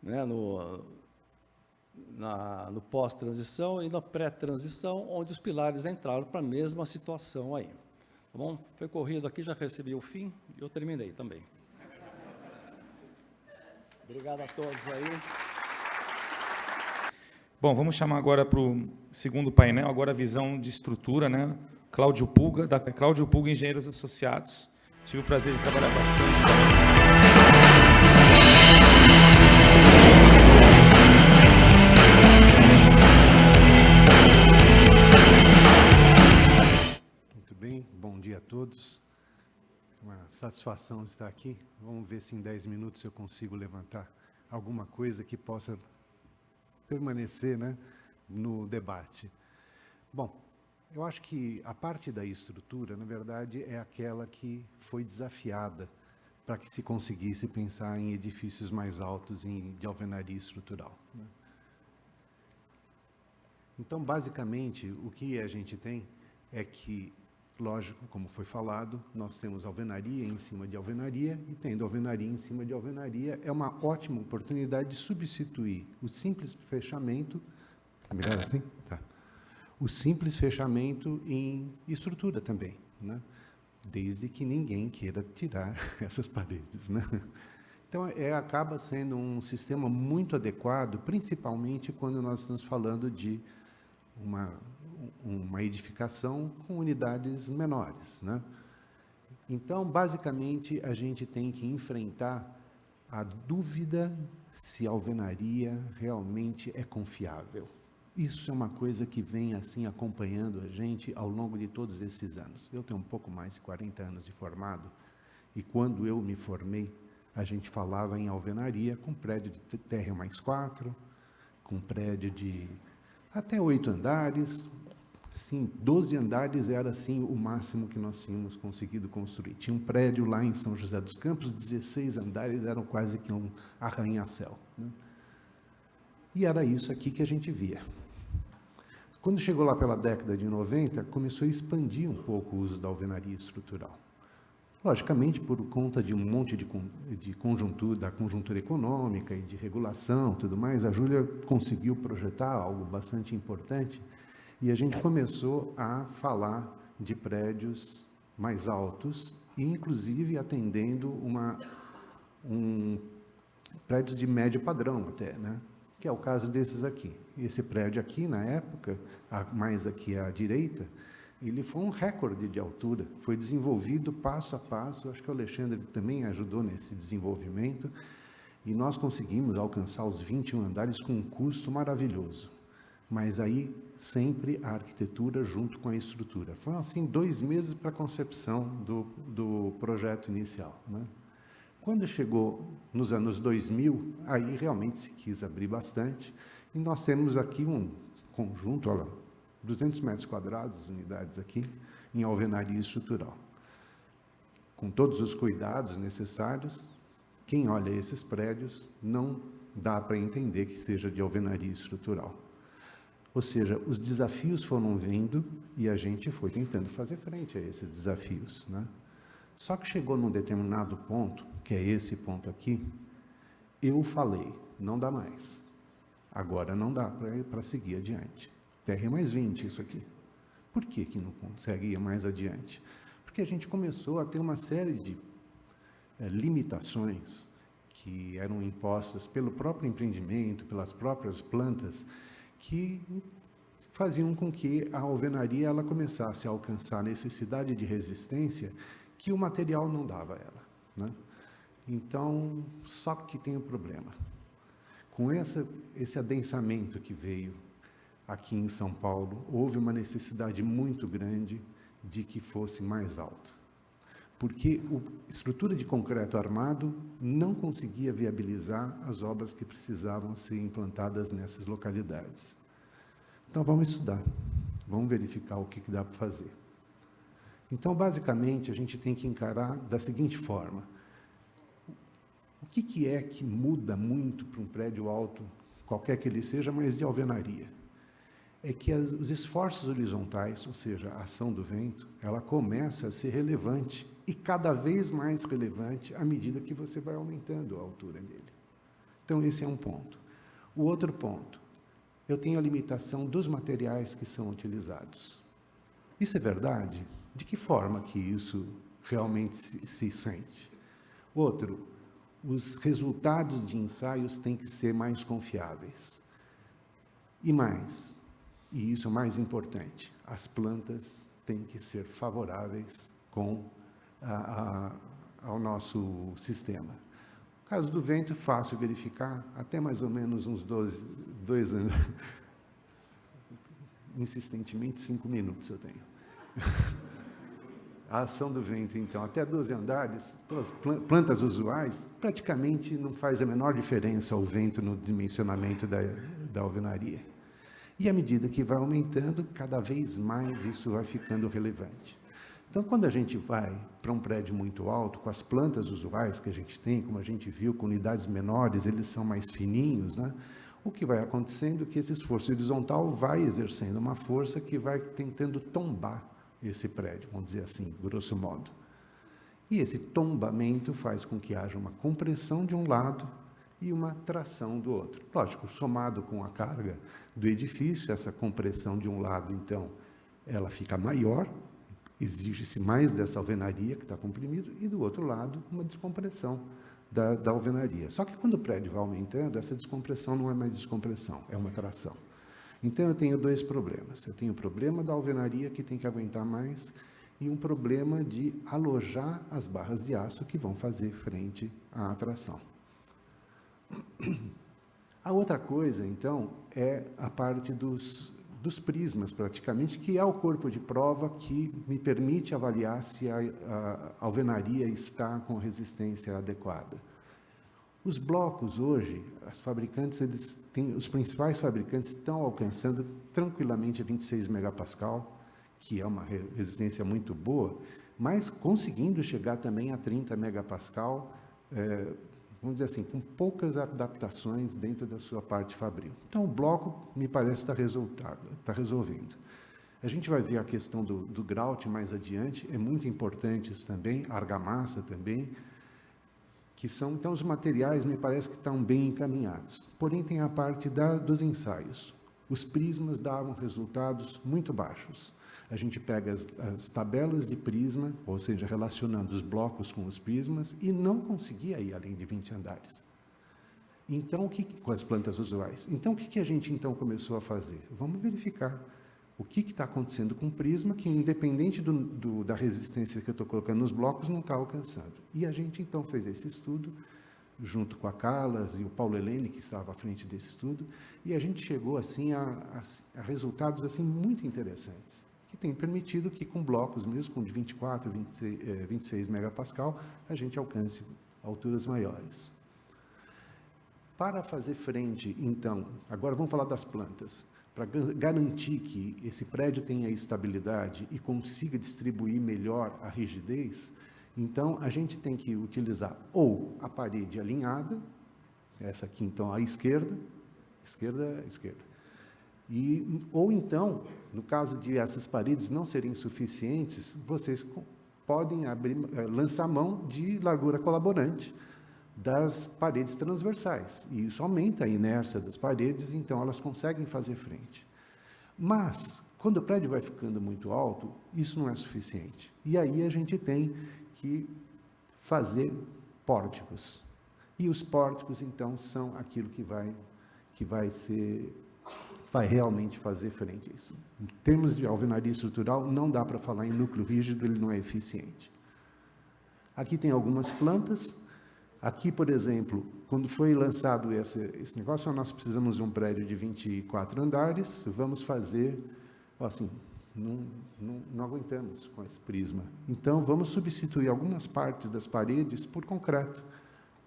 né, no pós-transição e na pré-transição, onde os pilares entraram para a mesma situação aí. Tá bom? Foi corrido aqui, já recebi o fim e eu terminei também. Obrigado a todos aí. Bom, vamos chamar agora para o segundo painel, agora a visão de estrutura, né? Cláudio Pulga, da Cláudio Pulga Engenheiros Associados. Tive o prazer de trabalhar bastante. Bem, bom dia a todos. Uma satisfação estar aqui. Vamos ver se em 10 minutos eu consigo levantar alguma coisa que possa permanecer, né, no debate. Bom, eu acho que a parte da estrutura, na verdade, é aquela que foi desafiada para que se conseguisse pensar em edifícios mais altos de alvenaria estrutural, né? Então, basicamente, o que a gente tem é que, lógico, como foi falado, nós temos alvenaria em cima de alvenaria, e tendo alvenaria em cima de alvenaria, é uma ótima oportunidade de substituir o simples fechamento, melhor assim? Tá. O simples fechamento em estrutura também, né? Desde que ninguém queira tirar essas paredes, né? Então, acaba sendo um sistema muito adequado, principalmente quando nós estamos falando de uma edificação com unidades menores, né? Então, basicamente, a gente tem que enfrentar a dúvida se a alvenaria realmente é confiável. Isso é uma coisa que vem assim acompanhando a gente ao longo de todos esses anos. Eu tenho um pouco mais de 40 anos de formado, e quando eu me formei, a gente falava em alvenaria com prédio de TR+4, com prédio de até 8 andares, sim, 12 andares era assim o máximo que nós tínhamos conseguido construir. Tinha um prédio lá em São José dos Campos, 16 andares, eram quase que um arranha-céu, né? E era isso aqui que a gente via. Quando chegou lá pela década de 90, começou a expandir um pouco o uso da alvenaria estrutural. Logicamente, por conta de um monte de conjuntura, da conjuntura econômica e de regulação, tudo mais, a Júlia conseguiu projetar algo bastante importante, e a gente começou a falar de prédios mais altos, e inclusive atendendo prédios de médio padrão até, né? Que é o caso desses aqui. Esse prédio aqui, na época, mais aqui à direita, ele foi um recorde de altura, foi desenvolvido passo a passo, acho que o Alexandre também ajudou nesse desenvolvimento, e nós conseguimos alcançar os 21 andares com um custo maravilhoso. Mas aí, sempre a arquitetura junto com a estrutura. Foram, assim, 2 meses para a concepção do projeto inicial, né? Quando chegou nos anos 2000, aí realmente se quis abrir bastante, e nós temos aqui um conjunto, olha lá, 200 metros quadrados, unidades aqui, em alvenaria estrutural. Com todos os cuidados necessários, quem olha esses prédios não dá para entender que seja de alvenaria estrutural. Ou seja, os desafios foram vindo e a gente foi tentando fazer frente a esses desafios, né? Só que chegou num determinado ponto, que é esse ponto aqui, eu falei, não dá mais. Agora não dá para seguir adiante. TR+20 isso aqui. Por que não consegue ir mais adiante? Porque Porque a gente começou a ter uma série de limitações que eram impostas pelo próprio empreendimento, pelas próprias plantas, que faziam com que a alvenaria ela começasse a alcançar a necessidade de resistência que o material não dava a ela, né? Então, só que tem um problema. Com esse adensamento que veio aqui em São Paulo, houve uma necessidade muito grande de que fosse mais alto. Porque a estrutura de concreto armado não conseguia viabilizar as obras que precisavam ser implantadas nessas localidades. Então, vamos estudar, vamos verificar o que dá para fazer. Então, basicamente, a gente tem que encarar da seguinte forma: o que é que muda muito para um prédio alto, qualquer que ele seja, mas de alvenaria? É que os esforços horizontais, ou seja, a ação do vento, ela começa a ser relevante e cada vez mais relevante à medida que você vai aumentando a altura dele. Então, esse é um ponto. O outro ponto, eu tenho a limitação dos materiais que são utilizados. Isso é verdade? De que forma que isso realmente se sente? Outro, os resultados de ensaios têm que ser mais confiáveis. E mais, e isso é o mais importante, as plantas têm que ser favoráveis ao nosso sistema. No caso do vento, fácil verificar, até mais ou menos uns 2 anos. Insistentemente, 5 minutos eu tenho. A ação do vento, então, até 12 andares, as plantas usuais, praticamente não faz a menor diferença o vento no dimensionamento da alvenaria. E à medida que vai aumentando, cada vez mais isso vai ficando relevante. Então, quando a gente vai para um prédio muito alto, com as plantas usuais que a gente tem, como a gente viu, com unidades menores, eles são mais fininhos, né? O que vai acontecendo é que esse esforço horizontal vai exercendo uma força que vai tentando tombar esse prédio, vamos dizer assim, grosso modo. E esse tombamento faz com que haja uma compressão de um lado e uma tração do outro. Lógico, somado com a carga do edifício, essa compressão de um lado, então, ela fica maior, exige-se mais dessa alvenaria que está comprimido, e do outro lado, uma descompressão da alvenaria. Só que quando o prédio vai aumentando, essa descompressão não é mais descompressão, é uma tração. Então, eu tenho 2 problemas. Eu tenho o problema da alvenaria, que tem que aguentar mais, e um problema de alojar as barras de aço que vão fazer frente à tração. A outra coisa, então, é a parte dos prismas, praticamente, que é o corpo de prova que me permite avaliar se a alvenaria está com resistência adequada. Os blocos, hoje, os principais fabricantes estão alcançando tranquilamente 26 megapascal, que é uma resistência muito boa, mas conseguindo chegar também a 30 megapascal, vamos dizer assim, com poucas adaptações dentro da sua parte fabril. Então, o bloco, me parece, está resolvendo. A gente vai ver a questão do grout mais adiante, é muito importante isso também, a argamassa também, que são, então, os materiais, me parece que estão bem encaminhados. Porém, tem a parte dos ensaios. Os prismas davam resultados muito baixos. A gente pega as tabelas de prisma, ou seja, relacionando os blocos com os prismas, e não conseguia ir além de 20 andares. Então, com as plantas usuais. Então, o que a gente, então, começou a fazer? Vamos verificar o que está acontecendo com o prisma, que, independente da resistência que eu estou colocando nos blocos, não está alcançando. E a gente, então, fez esse estudo, junto com a Calas e o Paulo Helene, que estava à frente desse estudo, e a gente chegou, assim, a resultados, assim, muito interessantes, que tem permitido que, com blocos, mesmo com de 24, 26 megapascal, a gente alcance alturas maiores. Para fazer frente, então, agora vamos falar das plantas, para garantir que esse prédio tenha estabilidade e consiga distribuir melhor a rigidez, então, a gente tem que utilizar ou a parede alinhada, essa aqui, então, à esquerda, ou então, no caso de essas paredes não serem suficientes, vocês podem lançar mão de largura colaborante das paredes transversais, e isso aumenta a inércia das paredes, então elas conseguem fazer frente. Mas, Quando o prédio vai ficando muito alto, isso não é suficiente. E aí a gente tem que fazer pórticos. E os pórticos, então, são aquilo que vai realmente fazer frente a isso. Em termos de alvenaria estrutural, não dá para falar em núcleo rígido, ele não é eficiente. Aqui tem algumas plantas. Aqui, por exemplo, quando foi lançado esse negócio, nós precisamos de um prédio de 24 andares, vamos fazer, assim, não aguentamos com esse prisma. Então, vamos substituir algumas partes das paredes por concreto.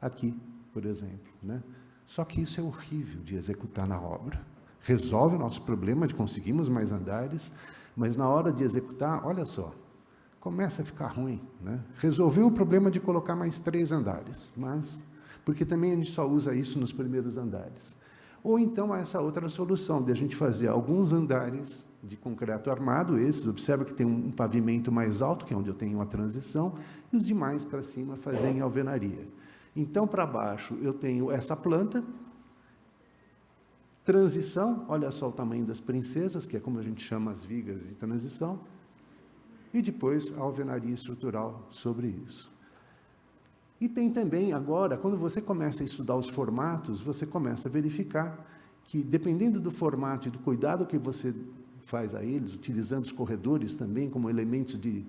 Aqui, por exemplo, né? Só que isso é horrível de executar na obra. Resolve o nosso problema de conseguirmos mais andares, mas na hora de executar, olha só, começa a ficar ruim, né? Resolveu o problema de colocar mais 3 andares, mas porque também a gente só usa isso nos primeiros andares. Ou então essa outra solução de a gente fazer alguns andares de concreto armado, esses, observa que tem um pavimento mais alto, que é onde eu tenho uma transição, e os demais para cima fazer em alvenaria. Então, para baixo, eu tenho essa planta, transição, olha só o tamanho das princesas, que é como a gente chama as vigas de transição, e depois a alvenaria estrutural sobre isso. E tem também, agora, quando você começa a estudar os formatos, você começa a verificar que, dependendo do formato e do cuidado que você faz a eles, utilizando os corredores também como elementos de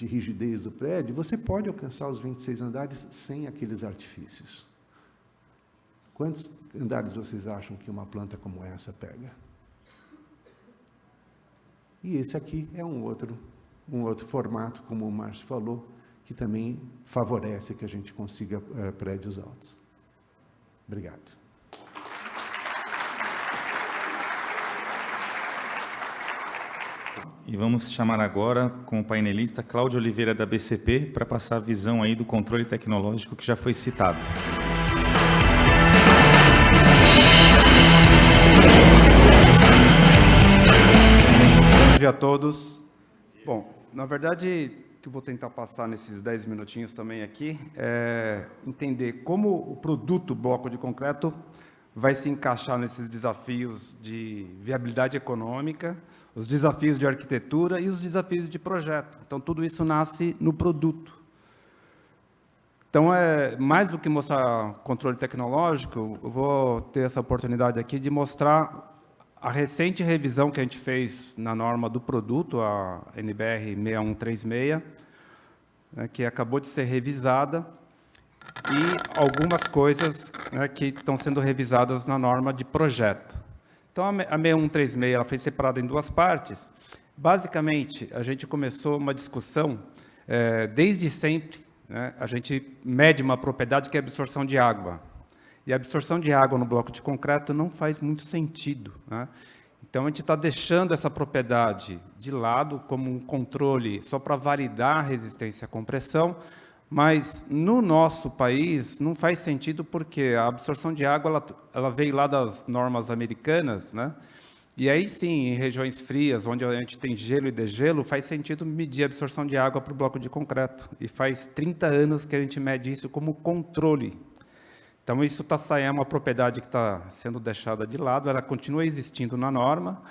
rigidez do prédio, você pode alcançar os 26 andares sem aqueles artifícios. Quantos andares vocês acham que uma planta como essa pega? E esse aqui é um outro formato, como o Márcio falou, que também favorece que a gente consiga prédios altos. Obrigado. E vamos chamar agora, com o painelista, Cláudio Oliveira, da BCP, para passar a visão aí do controle tecnológico que já foi citado. Bom dia a todos. Bom, na verdade, o que eu vou tentar passar nesses 10 minutinhos também aqui é entender como o produto bloco de concreto vai se encaixar nesses desafios de viabilidade econômica, os desafios de arquitetura e os desafios de projeto. Então, tudo isso nasce no produto. Então, mais do que mostrar controle tecnológico, eu vou ter essa oportunidade aqui de mostrar a recente revisão que a gente fez na norma do produto, a NBR 6136, que acabou de ser revisada, e algumas coisas que estão sendo revisadas na norma de projeto. Então, a 6136 ela foi separada em 2 partes. Basicamente, a gente começou uma discussão, desde sempre, a gente mede uma propriedade que é a absorção de água. E a absorção de água no bloco de concreto não faz muito sentido, né? Então, a gente está deixando essa propriedade de lado como um controle só para validar a resistência à compressão, mas no nosso país não faz sentido porque a absorção de água ela veio lá das normas americanas, né? E aí sim, em regiões frias, onde a gente tem gelo e degelo, faz sentido medir a absorção de água para o bloco de concreto. E faz 30 anos que a gente mede isso como controle. Então, isso é uma propriedade que está sendo deixada de lado, ela continua existindo na norma,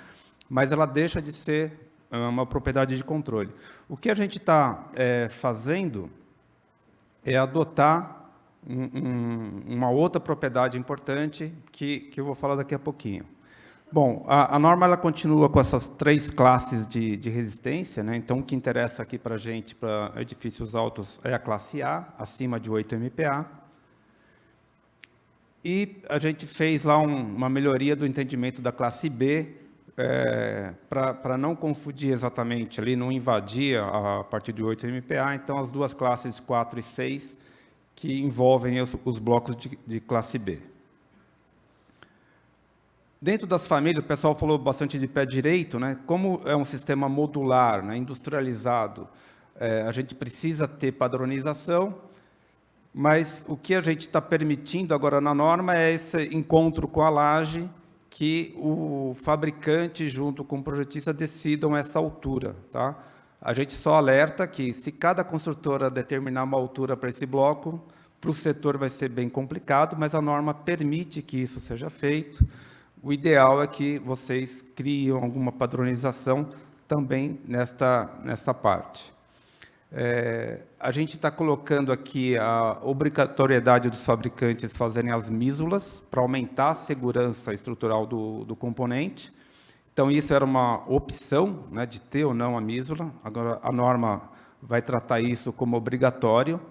mas ela deixa de ser uma propriedade de controle. O que a gente está fazendo é adotar uma outra propriedade importante que eu vou falar daqui a pouquinho. Bom, a norma ela continua com essas 3 classes de resistência, né? Então, o que interessa aqui para a gente, para edifícios altos, é a classe A, acima de 8 MPa. E a gente fez lá uma melhoria do entendimento da classe B, para não confundir exatamente ali, não invadir a partir de 8 MPa, então as 2 classes 4 e 6, que envolvem os blocos de classe B. Dentro das famílias, o pessoal falou bastante de pé direito, né? Como é um sistema modular, né, industrializado, a gente precisa ter padronização, mas o que a gente está permitindo agora na norma é esse encontro com a laje, que o fabricante, junto com o projetista, decidam essa altura. Tá? A gente só alerta que, se cada construtora determinar uma altura para esse bloco, para o setor vai ser bem complicado, mas a norma permite que isso seja feito. o ideal é que vocês criem alguma padronização também nessa parte. A gente está colocando aqui a obrigatoriedade dos fabricantes fazerem as mísulas para aumentar a segurança estrutural do componente. Então, isso era uma opção, né, de ter ou não a mísula. Agora, a norma vai tratar isso como obrigatório,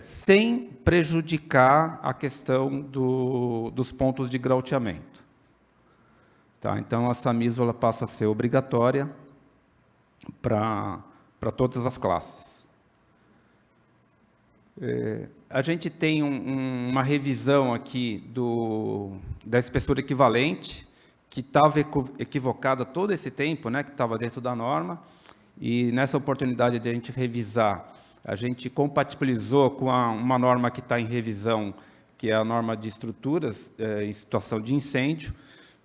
sem prejudicar a questão dos pontos de grauteamento. Tá? Então, essa mísula passa a ser obrigatória para todas as classes. A gente tem uma revisão aqui da espessura equivalente, que estava equivocada todo esse tempo, né, que estava dentro da norma, e nessa oportunidade de a gente revisar, a gente compatibilizou com uma norma que está em revisão, que é a norma de estruturas em situação de incêndio,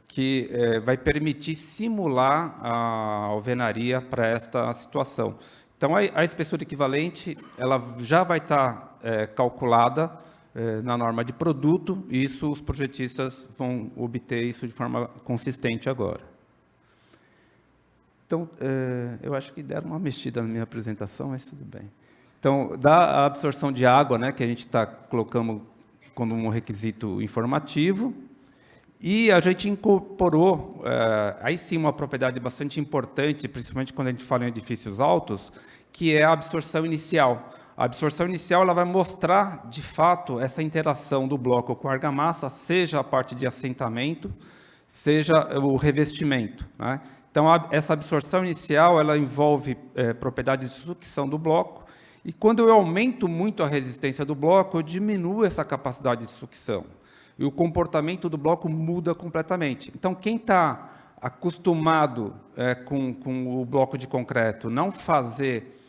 que vai permitir simular a alvenaria para esta situação. Então, a espessura equivalente ela já vai estar calculada na norma de produto, e isso os projetistas vão obter isso de forma consistente agora. Então, eu acho que deram uma mexida na minha apresentação, mas tudo bem. Então, da absorção de água, né, que a gente está colocando como um requisito informativo, e a gente incorporou, aí sim, uma propriedade bastante importante, principalmente quando a gente fala em edifícios altos, que é a absorção inicial. A absorção inicial ela vai mostrar, de fato, essa interação do bloco com a argamassa, seja a parte de assentamento, seja o revestimento, né? Então, essa absorção inicial ela envolve propriedades de sucção do bloco, e quando eu aumento muito a resistência do bloco, eu diminuo essa capacidade de sucção. E o comportamento do bloco muda completamente. Então, quem está acostumado com o bloco de concreto não fazer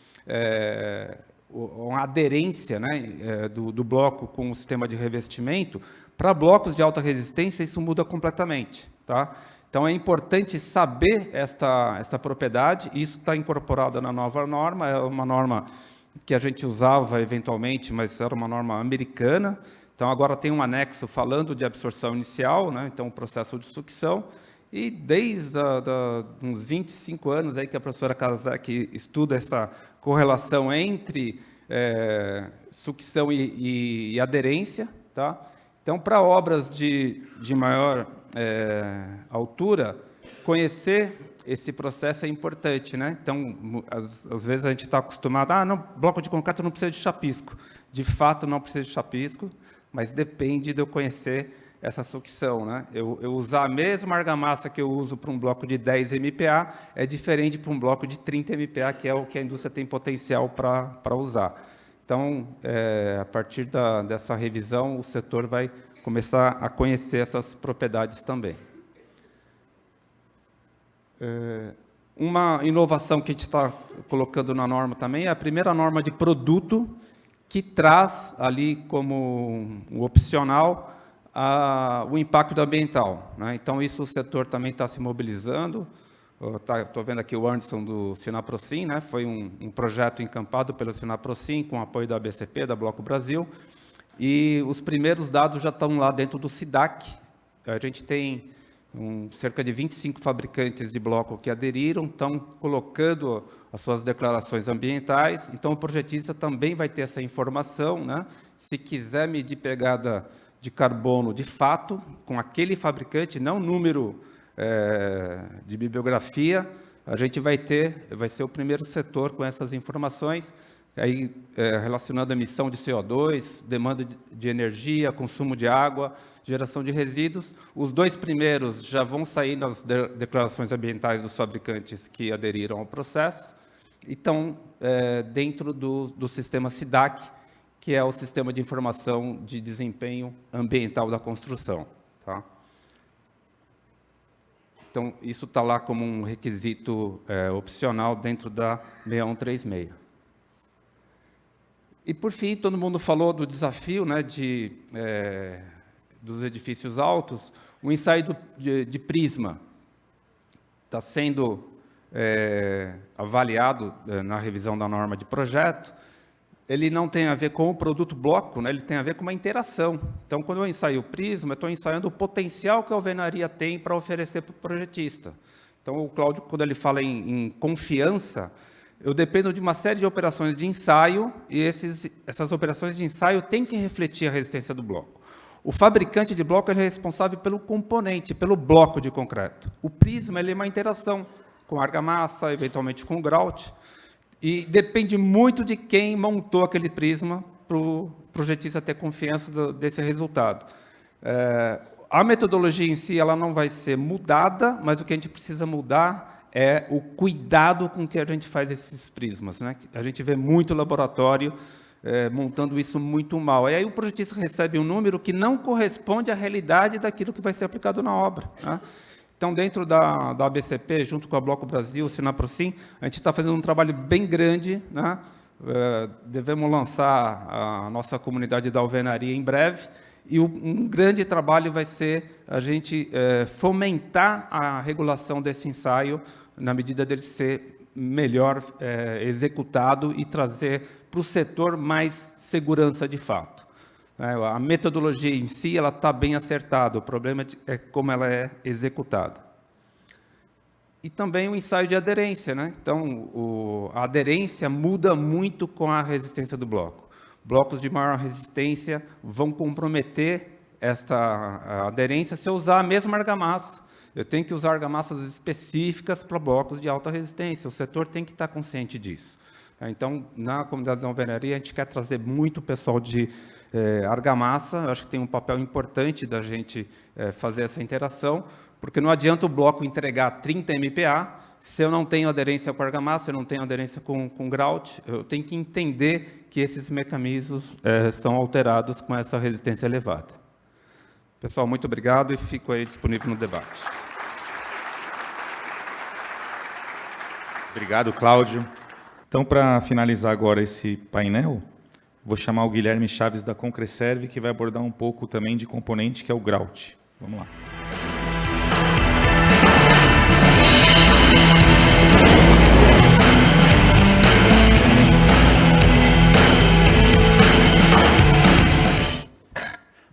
uma aderência, né, do bloco com o sistema de revestimento, para blocos de alta resistência, isso muda completamente. Tá? Então, é importante saber essa propriedade, isso está incorporado na nova norma, é uma norma que a gente usava eventualmente, mas era uma norma americana. Então, agora tem um anexo falando de absorção inicial, né? Então, o processo de sucção, e desde uns 25 anos aí que a professora Kazak estuda essa correlação entre sucção e aderência. Tá? Então, para obras de maior altura, conhecer esse processo é importante. Né? Então, às vezes a gente está acostumado, não, bloco de concreto não precisa de chapisco. De fato, não precisa de chapisco, mas depende de eu conhecer essa sucção. Né? Eu usar a mesma argamassa que eu uso para um bloco de 10 MPa é diferente para um bloco de 30 MPa, que é o que a indústria tem potencial para usar. Então, a partir dessa revisão, o setor vai começar a conhecer essas propriedades também. Uma inovação que a gente está colocando na norma também é a primeira norma de produto, que traz ali como um opcional o impacto ambiental. Né? Então, isso o setor também está se mobilizando. Estou vendo aqui o Anderson do Sinaprocim, né? Foi um projeto encampado pelo Sinaprocim, com apoio da ABCP, da Bloco Brasil, e os primeiros dados já estão lá dentro do SIDAC. A gente tem cerca de 25 fabricantes de bloco que aderiram, estão colocando as suas declarações ambientais. Então, o projetista também vai ter essa informação, né? Se quiser medir pegada de carbono de fato, com aquele fabricante, não número de bibliografia, a gente vai ser o primeiro setor com essas informações, aí, relacionando a emissão de CO2, demanda de energia, consumo de água, geração de resíduos. Os dois primeiros já vão sair nas declarações ambientais dos fabricantes que aderiram ao processo, e estão dentro do sistema SIDAC, que é o Sistema de Informação de Desempenho Ambiental da Construção. Tá? Então, isso está lá como um requisito opcional dentro da 6136. E, por fim, todo mundo falou do desafio, né, dos edifícios altos. O ensaio de prisma está sendo avaliado na revisão da norma de projeto. ele não tem a ver com o produto bloco, né? Ele tem a ver com uma interação. Então, quando eu ensaio o prisma, eu estou ensaiando o potencial que a alvenaria tem para oferecer para o projetista. Então, o Cláudio, quando ele fala em confiança, eu dependo de uma série de operações de ensaio, e essas operações de ensaio têm que refletir a resistência do bloco. O fabricante de bloco é responsável pelo componente, pelo bloco de concreto. O prisma ele é uma interação com a argamassa, eventualmente com o grout, e depende muito de quem montou aquele prisma para o projetista ter confiança desse resultado. A metodologia em si ela não vai ser mudada, mas o que a gente precisa mudar é o cuidado com que a gente faz esses prismas, né? A gente vê muito laboratório montando isso muito mal. E aí o projetista recebe um número que não corresponde à realidade daquilo que vai ser aplicado na obra, né? Então, dentro da ABCP, junto com a Bloco Brasil, o Sinaprocim, a gente está fazendo um trabalho bem grande, né? Devemos lançar a nossa comunidade da alvenaria em breve, e um grande trabalho vai ser a gente fomentar a regulação desse ensaio, na medida dele ser melhor executado e trazer para o setor mais segurança de fato. A metodologia em si ela está bem acertada, o problema é como ela é executada. E também o ensaio de aderência, né? Então, a aderência muda muito com a resistência do bloco. Blocos de maior resistência vão comprometer esta aderência se eu usar a mesma argamassa. Eu tenho que usar argamassas específicas para blocos de alta resistência. O setor tem que estar consciente disso. Então, na comunidade da alvenaria, a gente quer trazer muito pessoal de argamassa. Acho que tem um papel importante da gente fazer essa interação, porque não adianta o bloco entregar 30 MPa se eu não tenho aderência com argamassa, eu não tenho aderência com grout. Eu tenho que entender que esses mecanismos são alterados com essa resistência elevada. Pessoal, muito obrigado e fico aí disponível no debate. Obrigado, Cláudio. Então, para finalizar agora esse painel, vou chamar o Guilherme Chaves da Concreserve, que vai abordar um pouco também de componente, que é o grout. Vamos lá.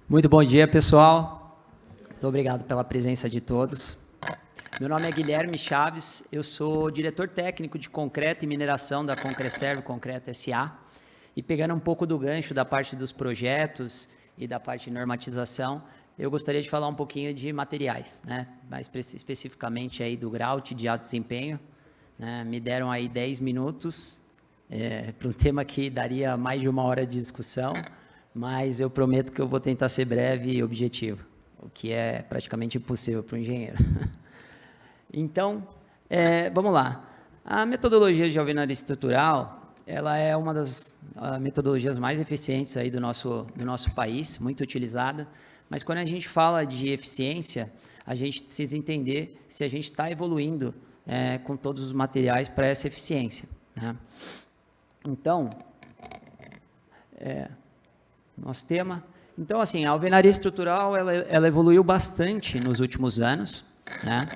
Muito bom dia, pessoal. Muito obrigado pela presença de todos. Meu nome é Guilherme Chaves, eu sou diretor técnico de concreto e mineração da Concreserve Concreto SA. E pegando um pouco do gancho da parte dos projetos e da parte de normatização, eu gostaria de falar um pouquinho de materiais, né? Mais especificamente aí do grout de alto desempenho, né? Me deram aí 10 minutos para um tema que daria mais de 1 hora de discussão, mas eu prometo que eu vou tentar ser breve e objetivo, o que é praticamente impossível para um engenheiro. Então, vamos lá. A metodologia de alvenaria estrutural, ela é uma das metodologias mais eficientes aí do nosso país, muito utilizada, mas quando a gente fala de eficiência, a gente precisa entender se a gente está evoluindo com todos os materiais para essa eficiência, né? Então, nosso tema. Então, assim, a alvenaria estrutural, ela evoluiu bastante nos últimos anos, né?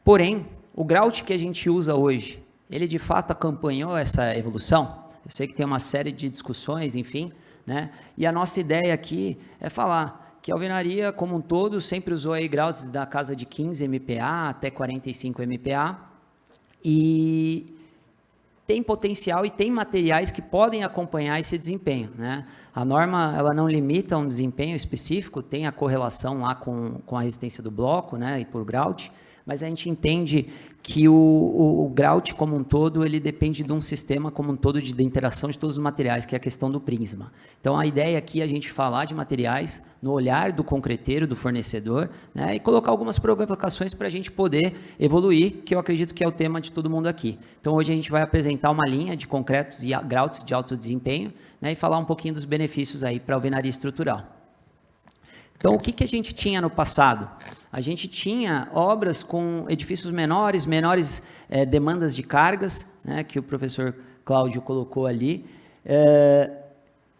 Porém, o grout que a gente usa hoje, ele de fato acompanhou essa evolução? Eu sei que tem uma série de discussões, enfim, né? E a nossa ideia aqui é falar que a alvenaria, como um todo, sempre usou aí grouts da casa de 15 MPa até 45 MPa, e tem potencial e tem materiais que podem acompanhar esse desempenho, né? A norma, ela não limita um desempenho específico, tem a correlação lá com a resistência do bloco, né, e por grout, mas a gente entende que o grout como um todo, ele depende de um sistema como um todo de interação de todos os materiais, que é a questão do prisma. Então, a ideia aqui é a gente falar de materiais no olhar do concreteiro, do fornecedor, né, e colocar algumas provocações para a gente poder evoluir, que eu acredito que é o tema de todo mundo aqui. Então, hoje a gente vai apresentar uma linha de concretos e grouts de alto desempenho, né, e falar um pouquinho dos benefícios aí para a alvenaria estrutural. Então, o que a gente tinha no passado? A gente tinha obras com edifícios menores demandas de cargas, né, que o professor Cláudio colocou ali,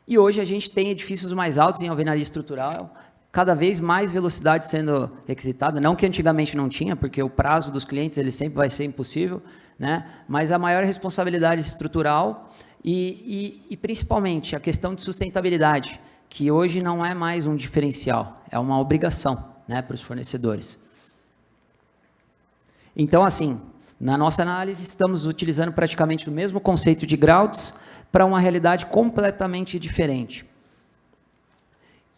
e hoje a gente tem edifícios mais altos em alvenaria estrutural, cada vez mais velocidade sendo requisitada, não que antigamente não tinha, porque o prazo dos clientes ele sempre vai ser impossível, né, mas a maior responsabilidade estrutural E principalmente a questão de sustentabilidade, que hoje não é mais um diferencial, é uma obrigação, né, para os fornecedores. Então, assim, na nossa análise, estamos utilizando praticamente o mesmo conceito de Grouts para uma realidade completamente diferente.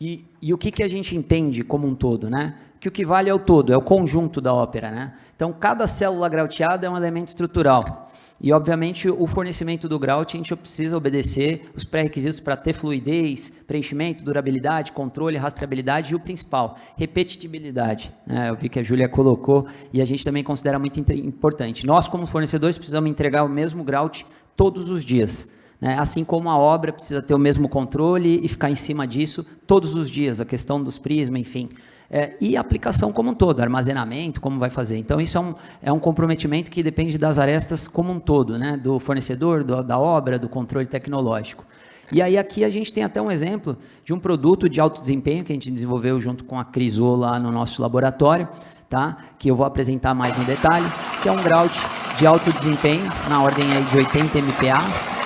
E o que a gente entende como um todo, né? Que o que vale é o todo, é o conjunto da ópera, né? Então, cada célula grauteada é um elemento estrutural. E, obviamente, o fornecimento do grout, a gente precisa obedecer os pré-requisitos para ter fluidez, preenchimento, durabilidade, controle, rastreabilidade e o principal, repetitibilidade. Eu vi que a Júlia colocou e a gente também considera muito importante. Nós, como fornecedores, precisamos entregar o mesmo grout todos os dias. Assim como a obra precisa ter o mesmo controle e ficar em cima disso todos os dias, a questão dos prismas, enfim. E a aplicação como um todo, armazenamento, como vai fazer. Então, isso é um comprometimento que depende das arestas como um todo, né? Do fornecedor, da obra, do controle tecnológico. E aí aqui a gente tem até um exemplo de um produto de alto desempenho que a gente desenvolveu junto com a Crisol lá no nosso laboratório, tá? Que eu vou apresentar mais no detalhe, que é um grout de alto desempenho, na ordem aí de 80 MPa,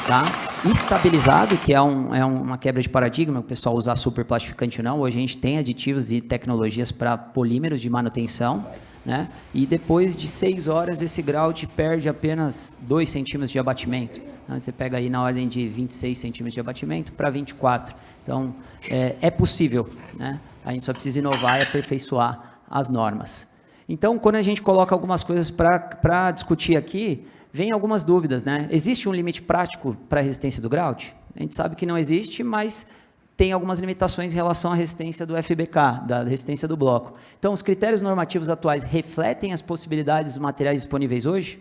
tá? Estabilizado, que é uma quebra de paradigma, o pessoal usar super plastificante ou não. Hoje a gente tem aditivos e tecnologias para polímeros de manutenção, né? E depois de 6 horas esse grout perde apenas 2 centímetros de abatimento. Então, você pega aí na ordem de 26 centímetros de abatimento para 24. Então, é possível, né? A gente só precisa inovar e aperfeiçoar as normas. Então, quando a gente coloca algumas coisas para discutir aqui, vem algumas dúvidas, né? Existe um limite prático para a resistência do grout? A gente sabe que não existe, mas tem algumas limitações em relação à resistência do FBK, da resistência do bloco. Então, os critérios normativos atuais refletem as possibilidades dos materiais disponíveis hoje?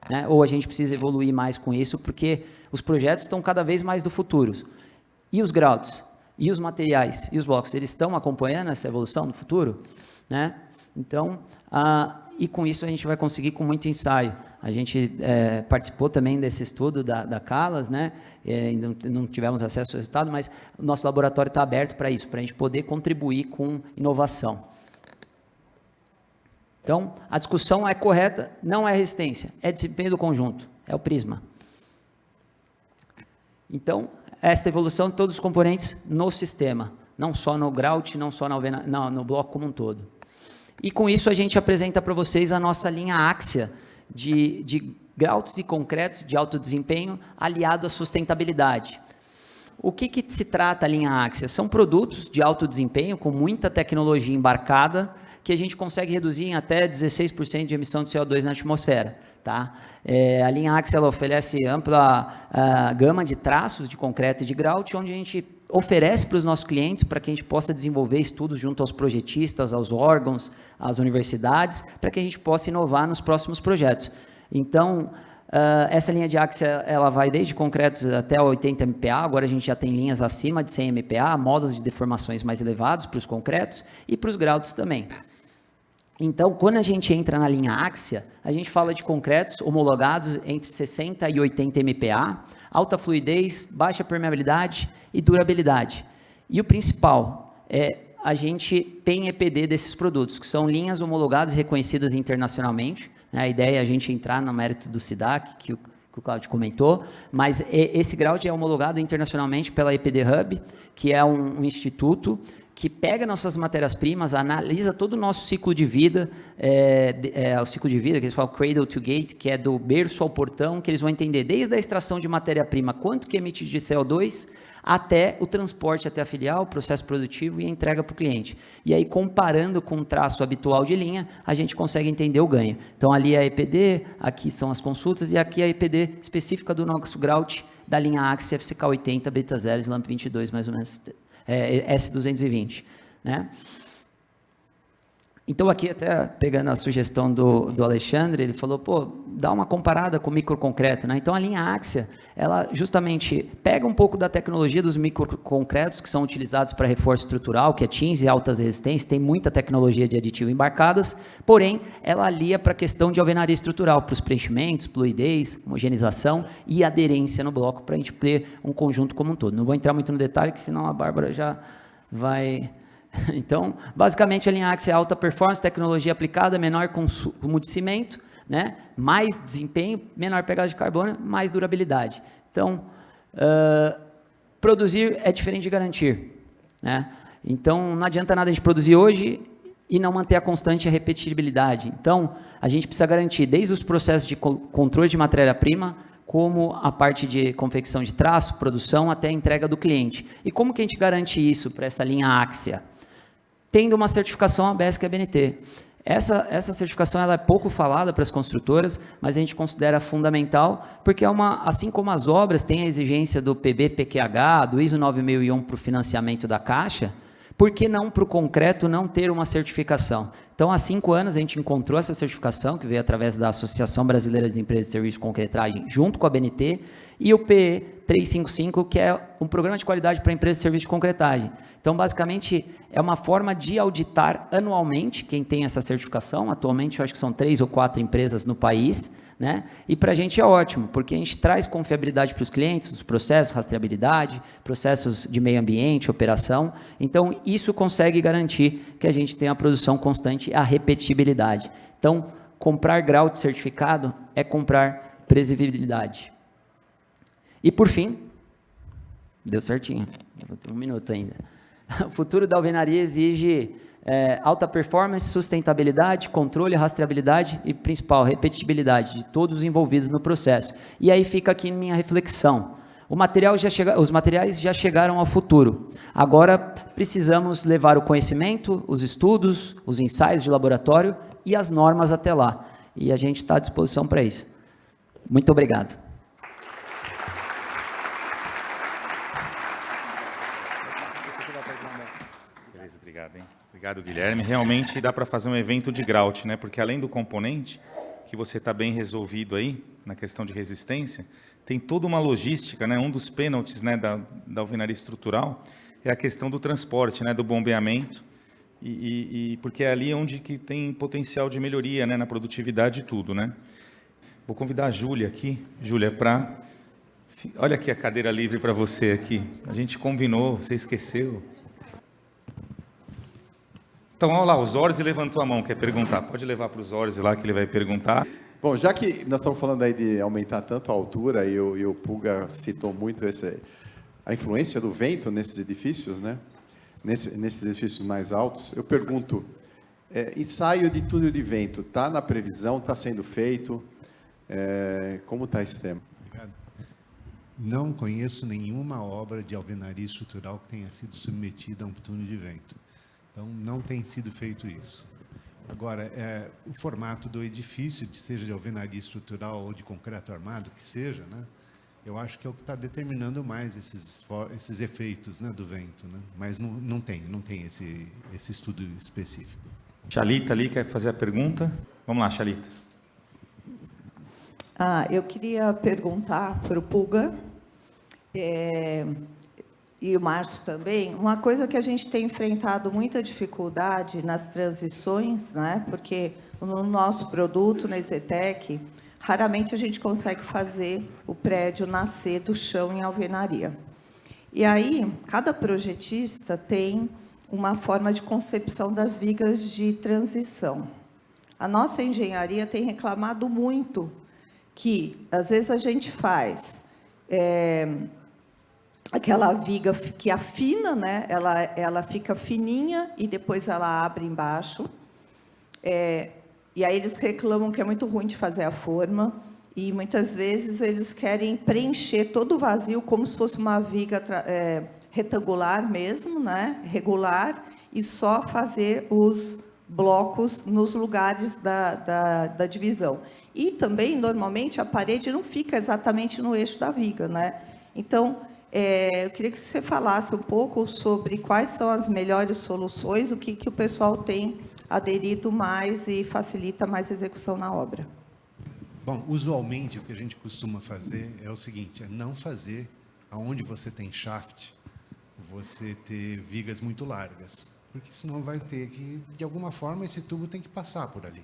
Né? Ou a gente precisa evoluir mais com isso, porque os projetos estão cada vez mais do futuro. E os grouts? E os materiais? E os blocos? Eles estão acompanhando essa evolução no futuro? Né? Então, e com isso a gente vai conseguir com muito ensaio. A gente participou também desse estudo da Calas, né? Não tivemos acesso ao resultado, mas o nosso laboratório está aberto para isso, para a gente poder contribuir com inovação. Então, a discussão é correta, não é resistência, é desempenho do conjunto, é o prisma. Então, esta evolução de todos os componentes no sistema, não só no grout, não só no bloco como um todo. E com isso a gente apresenta para vocês a nossa linha Axia de grouts e concretos de alto desempenho aliado à sustentabilidade. O que se trata a linha Axia? São produtos de alto desempenho com muita tecnologia embarcada que a gente consegue reduzir em até 16% de emissão de CO2 na atmosfera. Tá? A linha Axia ela oferece ampla gama de traços de concreto e de grout, onde a gente oferece para os nossos clientes para que a gente possa desenvolver estudos junto aos projetistas, aos órgãos, às universidades, para que a gente possa inovar nos próximos projetos. Então, essa linha de Axia ela vai desde concretos até 80 MPa, agora a gente já tem linhas acima de 100 MPa, módulos de deformações mais elevados para os concretos e para os grouts também. Então, quando a gente entra na linha Axia, a gente fala de concretos homologados entre 60 e 80 MPa, alta fluidez, baixa permeabilidade e durabilidade. E o principal, a gente tem EPD desses produtos, que são linhas homologadas e reconhecidas internacionalmente. A ideia é a gente entrar no mérito do SIDAC, que o Cláudio comentou, mas esse grout é homologado internacionalmente pela EPD Hub, que é um instituto que pega nossas matérias-primas, analisa todo o nosso ciclo de vida, o ciclo de vida que eles falam cradle to gate, que é do berço ao portão, que eles vão entender desde a extração de matéria-prima, quanto que emite de CO2, até o transporte até a filial, o processo produtivo e a entrega para o cliente. E aí, comparando com o traço habitual de linha, a gente consegue entender o ganho. Então, ali é a EPD, aqui são as consultas, e aqui é a EPD específica do nosso grout da linha Axia FCK80, Beta 0, Slump 22, mais ou menos, S220, né? Então, aqui, até pegando a sugestão do Alexandre, ele falou, dá uma comparada com o microconcreto, né? Então, a linha Axia, ela justamente pega um pouco da tecnologia dos microconcretos que são utilizados para reforço estrutural, que atinge altas resistências, tem muita tecnologia de aditivo embarcadas, porém, ela alia para a questão de alvenaria estrutural, para os preenchimentos, fluidez, homogeneização e aderência no bloco, para a gente ter um conjunto como um todo. Não vou entrar muito no detalhe, que senão a Bárbara já vai... Então, basicamente, a linha Axia é alta performance, tecnologia aplicada, menor consumo de cimento, né? Mais desempenho, menor pegada de carbono, mais durabilidade. Então, Produzir é diferente de garantir, né? Então, não adianta nada a gente produzir hoje e não manter a constante repetibilidade. Então, a gente precisa garantir desde os processos de controle de matéria-prima, como a parte de confecção de traço, produção, até a entrega do cliente. E como que a gente garante isso para essa linha Axia? Tendo uma certificação ABS BNT. Essa certificação ela é pouco falada para as construtoras, mas a gente considera fundamental, porque assim como as obras têm a exigência do PB-PQH, do ISO 9001 para o financiamento da Caixa, por que não para o concreto não ter uma certificação? Então, há 5 anos a gente encontrou essa certificação, que veio através da Associação Brasileira das Empresas de Serviços de Concretagem, junto com a BNT, e o PE 355, que é um programa de qualidade para empresas de serviço de concretagem. Então, basicamente, é uma forma de auditar anualmente quem tem essa certificação. Atualmente, eu acho que são 3 ou 4 empresas no país, né? E para a gente é ótimo, porque a gente traz confiabilidade para os clientes, os processos, rastreabilidade, processos de meio ambiente, operação. Então, isso consegue garantir que a gente tenha a produção constante e a repetibilidade. Então, comprar grau de certificado é comprar previsibilidade. E, por fim, deu certinho, um minuto ainda. O futuro da alvenaria exige alta performance, sustentabilidade, controle, rastreabilidade e, principal, repetibilidade de todos os envolvidos no processo. E aí fica aqui minha reflexão. Os materiais já chegaram ao futuro. Agora precisamos levar o conhecimento, os estudos, os ensaios de laboratório e as normas até lá. E a gente está à disposição para isso. Muito obrigado. Beleza, obrigado, hein? Obrigado, Guilherme. Realmente dá para fazer um evento de grout, né? Porque além do componente, que você está bem resolvido aí, na questão de resistência, tem toda uma logística, né? Um dos pênaltis, né, da alvenaria estrutural é a questão do transporte, né, do bombeamento, porque é ali onde que tem potencial de melhoria, né, na produtividade e tudo, né? Vou convidar a Júlia aqui, para... Olha aqui a cadeira livre para você aqui. A gente combinou, você esqueceu. Então, olha lá, o Zorzi levantou a mão, quer perguntar. Pode levar para o Zorzi lá que ele vai perguntar. Bom, já que nós estamos falando aí de aumentar tanto a altura, e o Pulga citou muito a influência do vento nesses edifícios, né? Nesses edifícios mais altos, eu pergunto, ensaio de túnel de vento, está na previsão, está sendo feito? Como está esse tema? Obrigado. Não conheço nenhuma obra de alvenaria estrutural que tenha sido submetida a um túnel de vento. Então, não tem sido feito isso. Agora, o formato do edifício, seja de alvenaria estrutural ou de concreto armado, que seja, né, eu acho que é o que está determinando mais esses efeitos, né, do vento. Né? Mas não tem esse estudo específico. Xalita ali quer fazer a pergunta. Vamos lá, Xalita. Eu queria perguntar para o Pulga, e o Márcio também, uma coisa que a gente tem enfrentado muita dificuldade nas transições, né? Porque no nosso produto, na EZTEC, raramente a gente consegue fazer o prédio nascer do chão em alvenaria. E aí, cada projetista tem uma forma de concepção das vigas de transição. A nossa engenharia tem reclamado muito que, às vezes, a gente faz aquela viga que afina, né? Ela fica fininha e depois ela abre embaixo. E aí eles reclamam que é muito ruim de fazer a forma e muitas vezes eles querem preencher todo o vazio como se fosse uma viga retangular mesmo, né? Regular, e só fazer os blocos nos lugares da divisão. E também, normalmente, a parede não fica exatamente no eixo da viga, né? Então, eu queria que você falasse um pouco sobre quais são as melhores soluções, o que o pessoal tem aderido mais e facilita mais a execução na obra. Bom, usualmente o que a gente costuma fazer é o seguinte, não fazer aonde você tem shaft, você ter vigas muito largas, porque senão vai ter que, de alguma forma, esse tubo tem que passar por ali.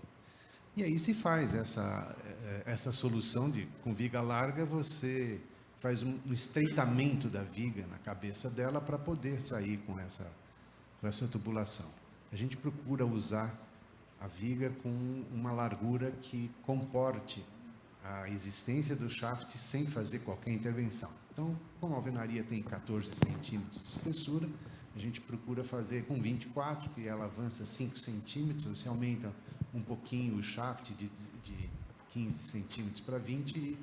E aí se faz essa solução com viga larga, você faz um estreitamento da viga na cabeça dela para poder sair com essa tubulação. A gente procura usar a viga com uma largura que comporte a existência do shaft sem fazer qualquer intervenção. Então, como a alvenaria tem 14 centímetros de espessura, a gente procura fazer com 24, que ela avança 5 centímetros, você aumenta um pouquinho o shaft de 15 centímetros para 20 e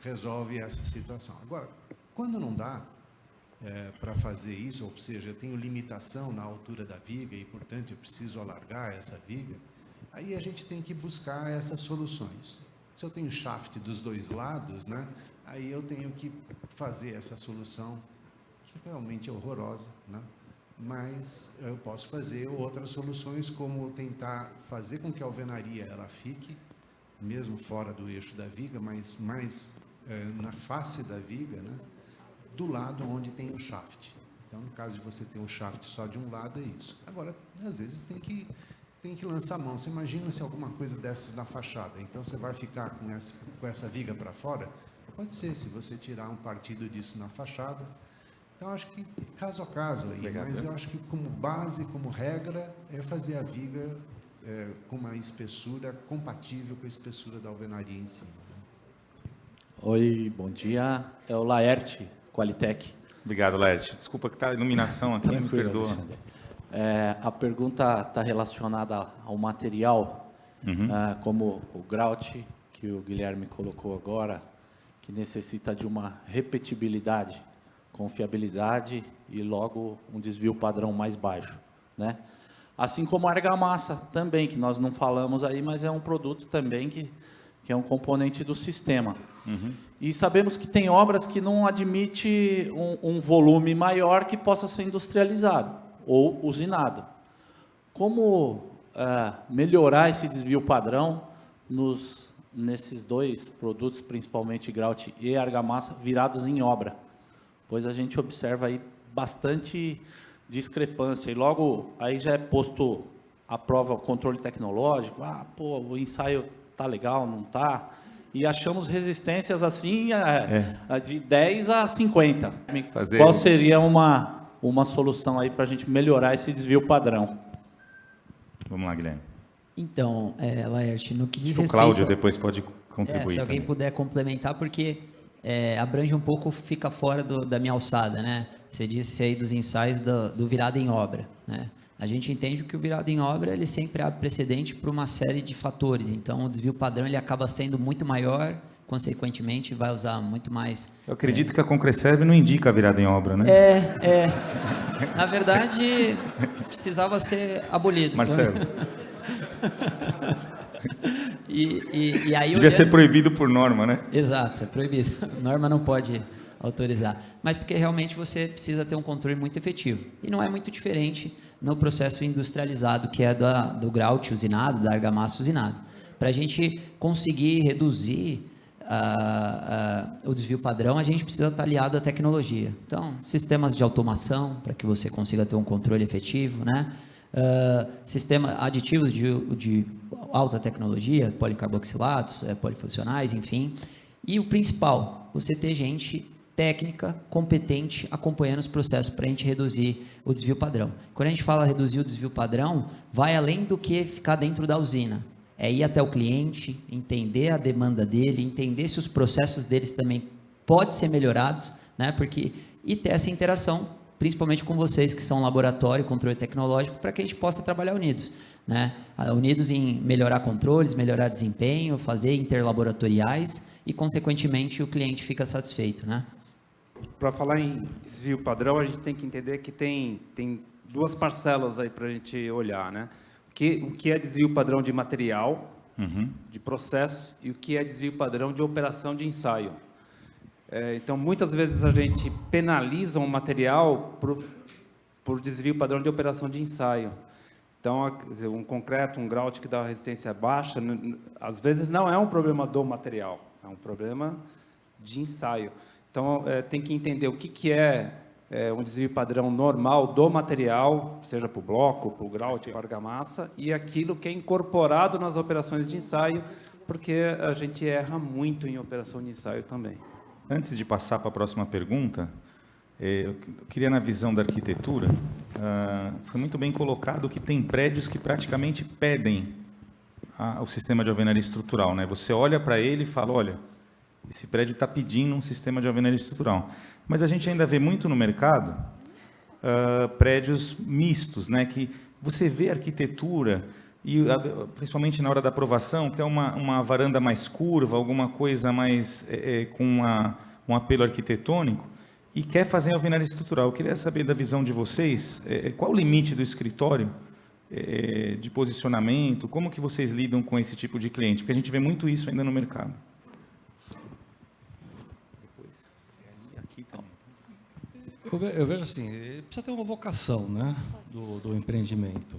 resolve essa situação. Agora, quando não dá para fazer isso, ou seja, eu tenho limitação na altura da viga e, portanto, eu preciso alargar essa viga, aí a gente tem que buscar essas soluções. Se eu tenho shaft dos dois lados, né, aí eu tenho que fazer essa solução, que realmente é horrorosa, né? Mas eu posso fazer outras soluções, como tentar fazer com que a alvenaria ela fique, mesmo fora do eixo da viga, mas mais na face da viga, né, do lado onde tem o shaft. Então, no caso de você ter um shaft só de um lado, é isso. Agora, às vezes tem que lançar a mão. Você imagina se alguma coisa dessas na fachada, então você vai ficar com essa viga para fora? Pode ser, se você tirar um partido disso na fachada. Então, acho que caso a caso aí, mas eu acho que como base, como regra, é fazer a viga com uma espessura compatível com a espessura da alvenaria em cima. Né? Oi, bom dia. É o Laerte, Qualitec. Obrigado, Laerte. Desculpa que está a iluminação aqui, me perdoa. A pergunta está relacionada ao material, como o grout, que o Guilherme colocou agora, que necessita de uma repetibilidade, confiabilidade e logo um desvio padrão mais baixo, né? Assim como a argamassa também, que nós não falamos aí, mas é um produto também que é um componente do sistema. E sabemos que tem obras que não admite um volume maior que possa ser industrializado ou usinado. Como melhorar esse desvio padrão nesses dois produtos, principalmente grout e argamassa, virados em obra? Pois a gente observa aí bastante discrepância, e logo aí já é posto à prova o controle tecnológico, o ensaio tá legal, não tá, e achamos resistências assim de 10 a 50. Qual seria uma solução aí para a gente melhorar esse desvio padrão? Vamos lá, Guilherme. Então, Laerte, no que diz o respeito... O Cláudio depois pode contribuir. Se alguém puder complementar, porque abrange um pouco, fica fora da minha alçada, né? Você disse aí dos ensaios do virado em obra, né? A gente entende que o virado em obra ele sempre abre precedente para uma série de fatores. Então, o desvio padrão ele acaba sendo muito maior, consequentemente, vai usar muito mais... Eu acredito que a Concreserve não indica a virada em obra, né? Na verdade, precisava ser abolido. Marcelo. E aí, devia ser proibido por norma, né? Exato, é proibido. A norma não pode autorizar. Mas porque realmente você precisa ter um controle muito efetivo. E não é muito diferente no processo industrializado, que é do grout usinado, da argamassa usinada. Para a gente conseguir reduzir o desvio padrão, a gente precisa estar aliado à tecnologia. Então, sistemas de automação, para que você consiga ter um controle efetivo, né? Aditivos de alta tecnologia, policarboxilatos, polifuncionais, enfim. E o principal, você ter gente técnica, competente, acompanhando os processos para a gente reduzir o desvio padrão. Quando a gente fala reduzir o desvio padrão, vai além do que ficar dentro da usina. É ir até o cliente, entender a demanda dele, entender se os processos deles também podem ser melhorados, né? E ter essa interação, principalmente com vocês que são laboratório, controle tecnológico, para que a gente possa trabalhar unidos, né? Unidos em melhorar controles, melhorar desempenho, fazer interlaboratoriais e, consequentemente, o cliente fica satisfeito, né? Para falar em desvio padrão, a gente tem que entender que tem duas parcelas aí para a gente olhar, né? O que é desvio padrão de material, de processo, e o que é desvio padrão de operação de ensaio. Então, muitas vezes a gente penaliza um material por desvio padrão de operação de ensaio. Então, um concreto, um grout que dá uma resistência baixa, às vezes não é um problema do material, é um problema de ensaio. Então, tem que entender o que é um desvio padrão normal do material, seja para o bloco, para o grout, para a argamassa, e aquilo que é incorporado nas operações de ensaio, porque a gente erra muito em operação de ensaio também. Antes de passar para a próxima pergunta, eu queria, na visão da arquitetura, foi muito bem colocado que tem prédios que praticamente pedem o sistema de alvenaria estrutural, né? Você olha para ele e fala, olha, esse prédio está pedindo um sistema de alvenaria estrutural. Mas a gente ainda vê muito no mercado prédios mistos, né? Que você vê a arquitetura, e principalmente na hora da aprovação, que é uma varanda mais curva, alguma coisa mais com um apelo arquitetônico, e quer fazer alvenaria estrutural. Eu queria saber da visão de vocês, qual o limite do escritório de posicionamento, como que vocês lidam com esse tipo de cliente? Porque a gente vê muito isso ainda no mercado. Eu vejo assim, precisa ter uma vocação, né, do empreendimento.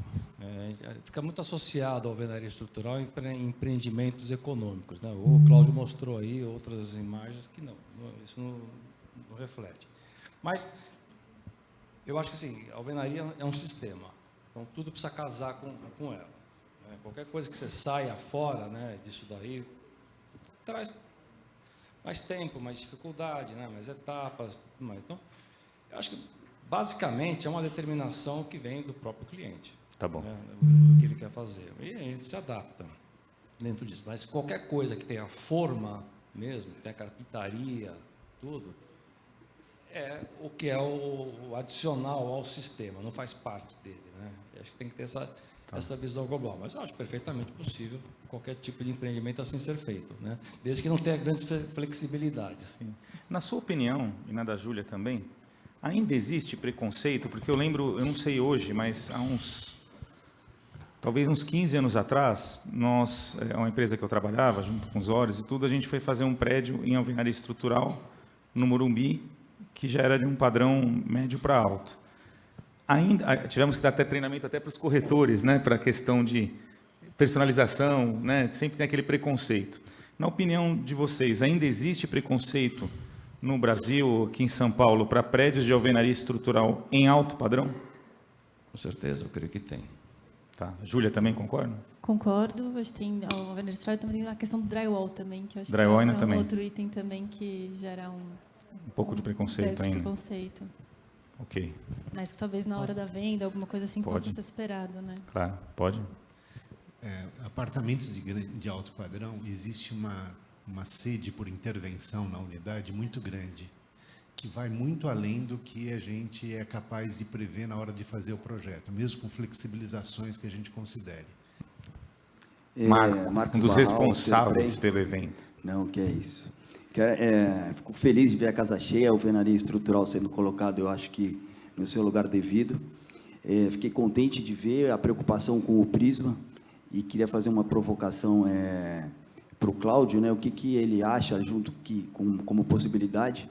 Fica muito associado à alvenaria estrutural em empreendimentos econômicos, né? O Cláudio mostrou aí outras imagens que isso não reflete. Mas eu acho que assim, a alvenaria é um sistema, então tudo precisa casar com ela. Né? Qualquer coisa que você saia fora, né, disso daí, traz mais tempo, mais dificuldade, né, mais etapas, mais. Então, eu acho que, basicamente, é uma determinação que vem do próprio cliente. Tá bom. Né, do que ele quer fazer. E a gente se adapta dentro disso. Mas qualquer coisa que tenha forma mesmo, que tenha carpintaria, tudo, é o que é o adicional ao sistema, não faz parte dele. Né? Eu acho que tem que ter essa visão global. Mas eu acho perfeitamente possível qualquer tipo de empreendimento assim ser feito, né? Desde que não tenha grandes flexibilidades. Sim. Na sua opinião, e na da Júlia também, ainda existe preconceito? Porque eu lembro, eu não sei hoje, mas há talvez uns 15 anos atrás, uma empresa que eu trabalhava, junto com os Ores e tudo, a gente foi fazer um prédio em alvenaria estrutural, no Morumbi, que já era de um padrão médio para alto. Ainda tivemos que dar até treinamento até para os corretores, né, para a questão de personalização, né, sempre tem aquele preconceito. Na opinião de vocês, ainda existe preconceito no Brasil, aqui em São Paulo, para prédios de alvenaria estrutural em alto padrão? Com certeza, eu creio que tem. Tá. Júlia também concorda? Concordo, acho que tem a alvenaria estrutural, também tem a questão do drywall também, que eu acho drywall que é também. Outro item também que gera um pouco de preconceito ainda. Preconceito. Ok. Mas que talvez na hora da venda, alguma coisa assim possa ser superado, né? Claro, pode. Apartamentos de alto padrão, existe uma sede por intervenção na unidade muito grande, que vai muito além do que a gente é capaz de prever na hora de fazer o projeto, mesmo com flexibilizações que a gente considere. Marco, um dos responsáveis pelo evento. Não, que é isso. Fico feliz de ver a casa cheia, a alvenaria estrutural sendo colocada, eu acho que no seu lugar devido. Fiquei contente de ver a preocupação com o Prisma e queria fazer uma provocação para o Cláudio, né? O que ele acha junto como possibilidade.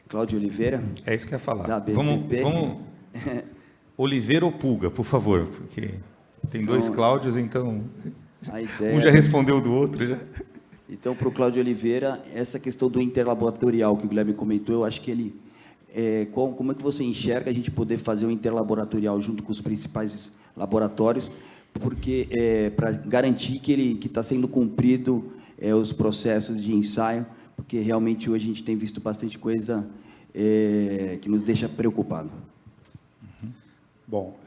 Cláudio Oliveira. É isso que eu ia falar. Da BCP. Vamos Oliveira ou Pulga, por favor, porque tem dois Cláudios, então a ideia... um já respondeu do outro já. Então, para o Cláudio Oliveira, essa questão do interlaboratorial que o Guilherme comentou, eu acho que ele... como é que você enxerga a gente poder fazer um interlaboratorial junto com os principais laboratórios, porque para garantir que está sendo cumprido os processos de ensaio, porque realmente hoje a gente tem visto bastante coisa que nos deixa preocupado. Bom,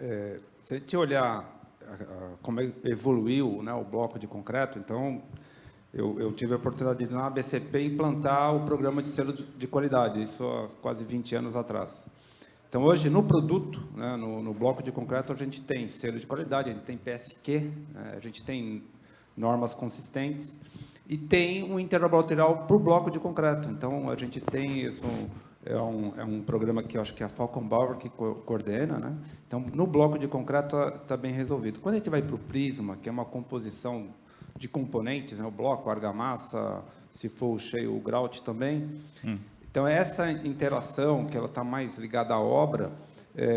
se a gente olhar como evoluiu, né, o bloco de concreto, então eu tive a oportunidade de ir na BCP implantar o programa de selo de qualidade, isso há quase 20 anos atrás. Então, hoje, no produto, né, no bloco de concreto, a gente tem selo de qualidade, a gente tem PSQ, né, a gente tem normas consistentes e tem um interlaboratorial para o bloco de concreto. Então, a gente tem isso, é um programa que eu acho que é a Falcon Bauer que coordena, né? Então, no bloco de concreto está bem resolvido. Quando a gente vai para o Prisma, que é uma composição de componentes, né, o bloco, a argamassa, se for cheio, o grout também. Então, essa interação, que ela está mais ligada à obra,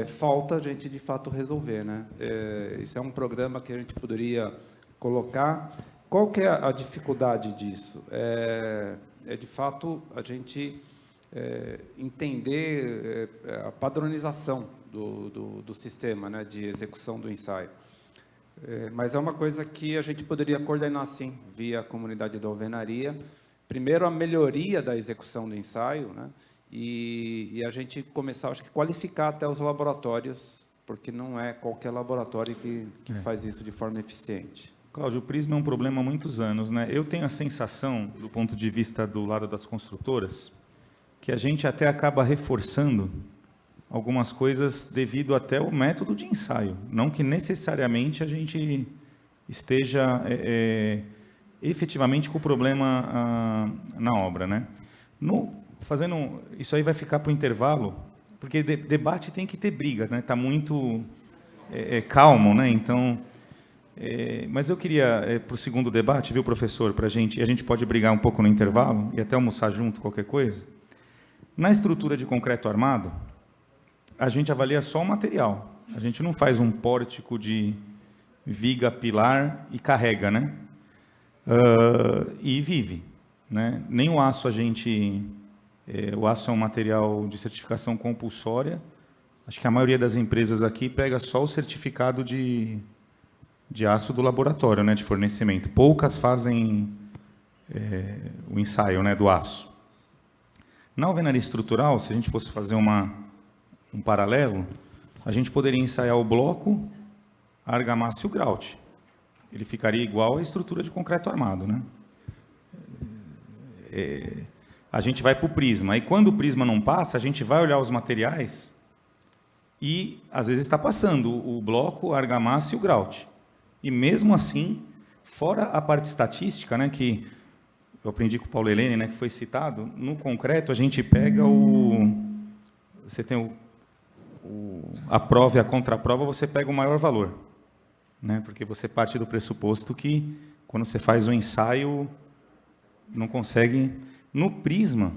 falta a gente, de fato, resolver, né? Esse é um programa que a gente poderia colocar. Qual que é a dificuldade disso? De fato, a gente entender a padronização do sistema, né, de execução do ensaio. Mas é uma coisa que a gente poderia coordenar, sim, via a comunidade da alvenaria. Primeiro, a melhoria da execução do ensaio, né? E a gente começar, acho que, qualificar até os laboratórios, porque não é qualquer laboratório que faz isso de forma eficiente. Cláudio, o prisma é um problema há muitos anos, né? Eu tenho a sensação, do ponto de vista do lado das construtoras, que a gente até acaba reforçando algumas coisas devido até ao método de ensaio. Não que necessariamente a gente esteja efetivamente com o problema na obra, né? Isso aí vai ficar para o intervalo, porque debate tem que ter briga, né? Está muito calmo, né? Então, mas eu queria, para o segundo debate, viu, professor, a gente pode brigar um pouco no intervalo e até almoçar junto, qualquer coisa. Na estrutura de concreto armado, a gente avalia só o material. A gente não faz um pórtico de viga, pilar e carrega, né? E vive, né? Nem o aço o aço é um material de certificação compulsória. Acho que a maioria das empresas aqui pega só o certificado de aço do laboratório, né, de fornecimento. Poucas fazem o ensaio, né, do aço. Na alvenaria estrutural, se a gente fosse fazer um paralelo, a gente poderia ensaiar o bloco, a argamassa e o grout. Ele ficaria igual à estrutura de concreto armado, né? A gente vai para o prisma. E quando o prisma não passa, a gente vai olhar os materiais e, às vezes, está passando o bloco, a argamassa e o grout. E, mesmo assim, fora a parte estatística, né, que eu aprendi com o Paulo Helene, né, que foi citado, no concreto a gente pega você tem a prova e a contraprova, você pega o maior valor, né, porque você parte do pressuposto que, quando você faz o ensaio, não consegue. No prisma,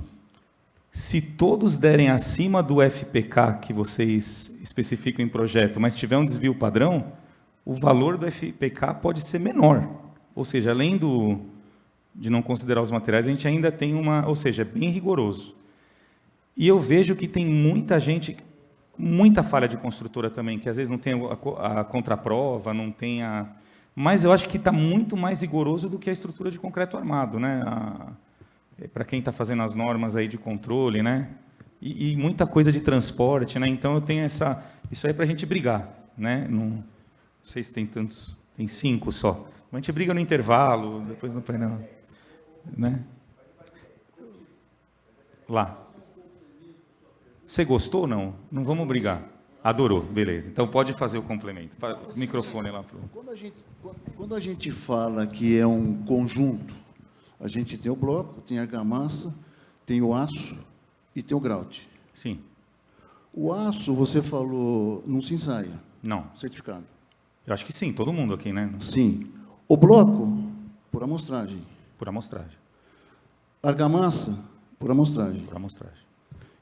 se todos derem acima do FPK que vocês especificam em projeto, mas tiver um desvio padrão, o valor do FPK pode ser menor. Ou seja, além de não considerar os materiais, a gente ainda tem ou seja, é bem rigoroso. E eu vejo que tem muita falha de construtora também, que às vezes não tem a contraprova, não tem mas eu acho que está muito mais rigoroso do que a estrutura de concreto armado, né? Para quem está fazendo as normas aí de controle, né? E muita coisa de transporte, né? Então eu tenho isso aí é para a gente brigar, né? Não sei se tem tantos, tem 5 só. A gente briga no intervalo, depois no painel, né? Lá. Você gostou ou não? Não vamos brigar. Adorou, beleza. Então pode fazer o complemento. O microfone lá pro. Quando a gente fala que é um conjunto, a gente tem o bloco, tem a argamassa, tem o aço e tem o grout. Sim. O aço, você falou, não se ensaia? Não. Certificado? Eu acho que sim, todo mundo aqui, né? Sim. O bloco, por amostragem. Por amostragem. Argamassa, por amostragem. Por amostragem.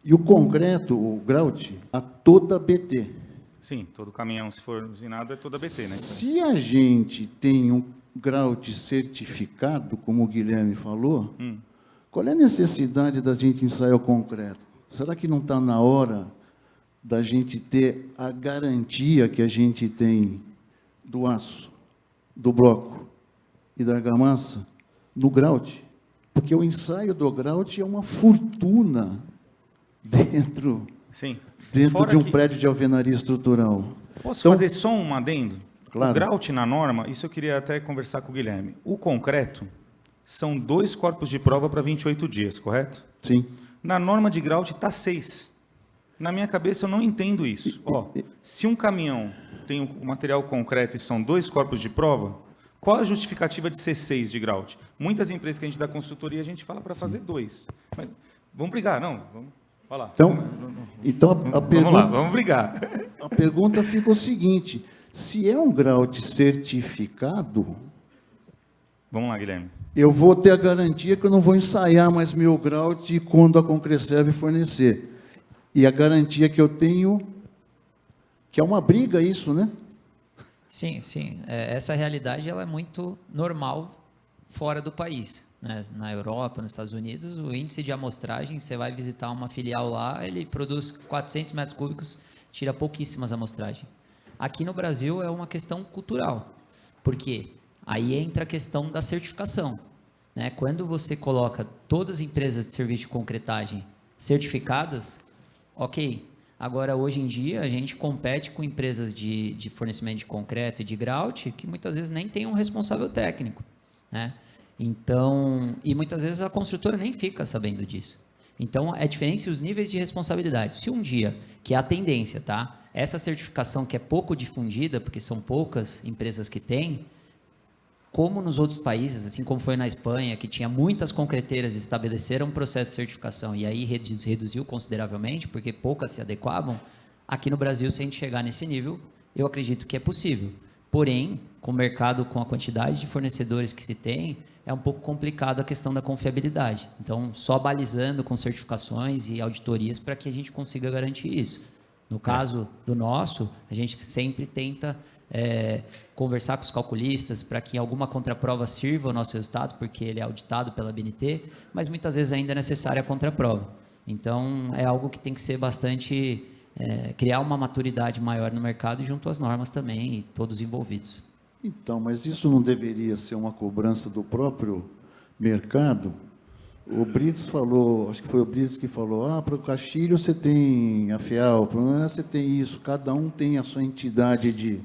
E o concreto, o grout, a toda BT. Sim, todo caminhão, se for usinado, é toda BT, né? Se a gente tem um grout certificado, como o Guilherme falou, qual é a necessidade da gente ensaiar o concreto? Será que não está na hora da gente ter a garantia que a gente tem do aço, do bloco e da argamassa no grout? Porque o ensaio do grout é uma fortuna dentro de um prédio de alvenaria estrutural. Posso fazer só um adendo? Claro. O grout na norma, isso eu queria até conversar com o Guilherme. O concreto são 2 corpos de prova para 28 dias, correto? Sim. Na norma de grout está 6. Na minha cabeça eu não entendo isso. Se um caminhão tem o material concreto e são 2 corpos de prova, qual a justificativa de ser 6 de grout? Muitas empresas que a gente dá consultoria, a gente fala para fazer 2. Mas vamos brigar, não? Vai lá. Então a pergunta, vamos lá, vamos brigar. A pergunta fica o seguinte: se é um grout certificado, vamos lá, Guilherme. Eu vou ter a garantia que eu não vou ensaiar mais meu grout quando a Concreserve fornecer. E a garantia que eu tenho, que é uma briga isso, né? Sim, sim. Essa realidade ela é muito normal fora do país, né? Na Europa, nos Estados Unidos, o índice de amostragem, você vai visitar uma filial lá, ele produz 400 metros cúbicos, tira pouquíssimas amostragens. Aqui no Brasil é uma questão cultural. Por quê? Aí entra a questão da certificação, né? Quando você coloca todas as empresas de serviço de concretagem certificadas, ok, Agora, hoje em dia, a gente compete com empresas de fornecimento de concreto e de grout que muitas vezes nem tem um responsável técnico, né? Então, e muitas vezes a construtora nem fica sabendo disso. Então, é diferente os níveis de responsabilidade. Se um dia, que é a tendência, tá? Essa certificação que é pouco difundida, porque são poucas empresas que têm, como nos outros países, assim como foi na Espanha, que tinha muitas concreteiras, estabeleceram um processo de certificação e aí reduziu consideravelmente, porque poucas se adequavam, aqui no Brasil, se a gente chegar nesse nível, eu acredito que é possível. Porém, com o mercado, com a quantidade de fornecedores que se tem, é um pouco complicado a questão da confiabilidade. Então, só balizando com certificações e auditorias para que a gente consiga garantir isso. No caso do nosso, a gente sempre tenta conversar com os calculistas para que alguma contraprova sirva ao nosso resultado, porque ele é auditado pela BNT, mas muitas vezes ainda é necessária a contraprova. Então, é algo que tem que ser bastante... criar uma maturidade maior no mercado junto às normas também e todos os envolvidos. Então, mas isso não deveria ser uma cobrança do próprio mercado? O Brits falou, acho que foi o Brits que falou, para o Castilho você tem a FEAL, para o você tem isso, cada um tem a sua entidade de...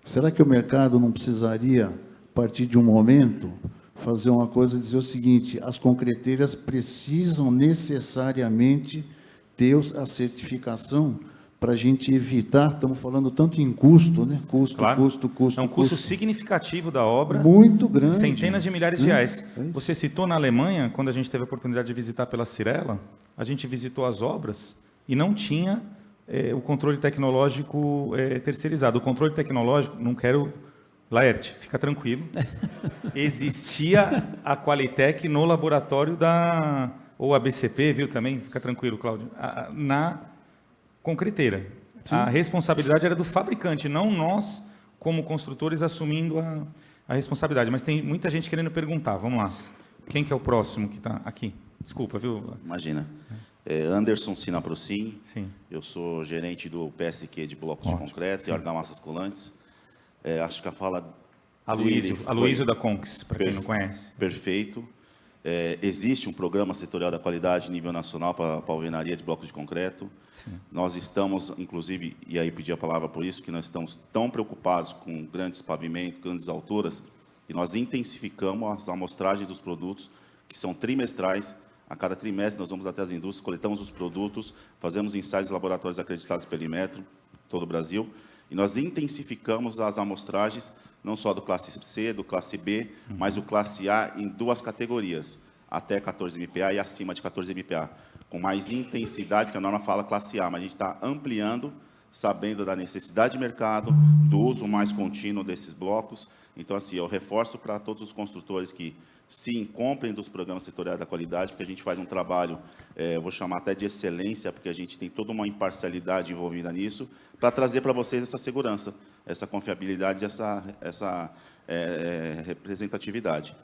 Será que o mercado não precisaria, a partir de um momento, fazer uma coisa e dizer o seguinte, as concreteiras precisam necessariamente ter a certificação para a gente evitar, estamos falando tanto em custo, né? Custo. É um custo significativo da obra. Muito grande. Centenas de milhares de reais. Você citou na Alemanha, quando a gente teve a oportunidade de visitar pela Cirela, a gente visitou as obras e não tinha o controle tecnológico terceirizado. O controle tecnológico, não quero... Laerte, fica tranquilo. Existia a Qualitec no laboratório da... ou a BCP, viu também? Fica tranquilo, Cláudio. Na concreteira. Sim. A responsabilidade era do fabricante, não nós, como construtores, assumindo a responsabilidade. Mas tem muita gente querendo perguntar. Vamos lá. Quem que é o próximo que está aqui? Desculpa, viu? Imagina. Anderson Sinaprocin. Sim. Eu sou gerente do PSQ de blocos de concreto e argamassas colantes. Acho que a fala... Aloysio da Conx, para quem não conhece. Perfeito. Existe um programa setorial da qualidade nível nacional para a alvenaria de blocos de concreto. Sim. Nós estamos, inclusive, e aí pedi a palavra por isso, que nós estamos tão preocupados com grandes pavimentos, grandes alturas, que nós intensificamos as amostragens dos produtos, que são trimestrais. A cada trimestre nós vamos até as indústrias, coletamos os produtos, fazemos ensaios em laboratórios acreditados pelo Inmetro, todo o Brasil, e nós intensificamos as amostragens, não só do classe C, do classe B, mas o classe A em duas categorias, até 14 MPa e acima de 14 MPa, com mais intensidade, porque a norma fala classe A, mas a gente está ampliando, sabendo da necessidade de mercado, do uso mais contínuo desses blocos. Então, assim, eu reforço para todos os construtores que, sim, comprem dos programas setoriais da qualidade, porque a gente faz um trabalho, eu vou chamar até de excelência, porque a gente tem toda uma imparcialidade envolvida nisso, para trazer para vocês essa segurança, essa confiabilidade, essa representatividade.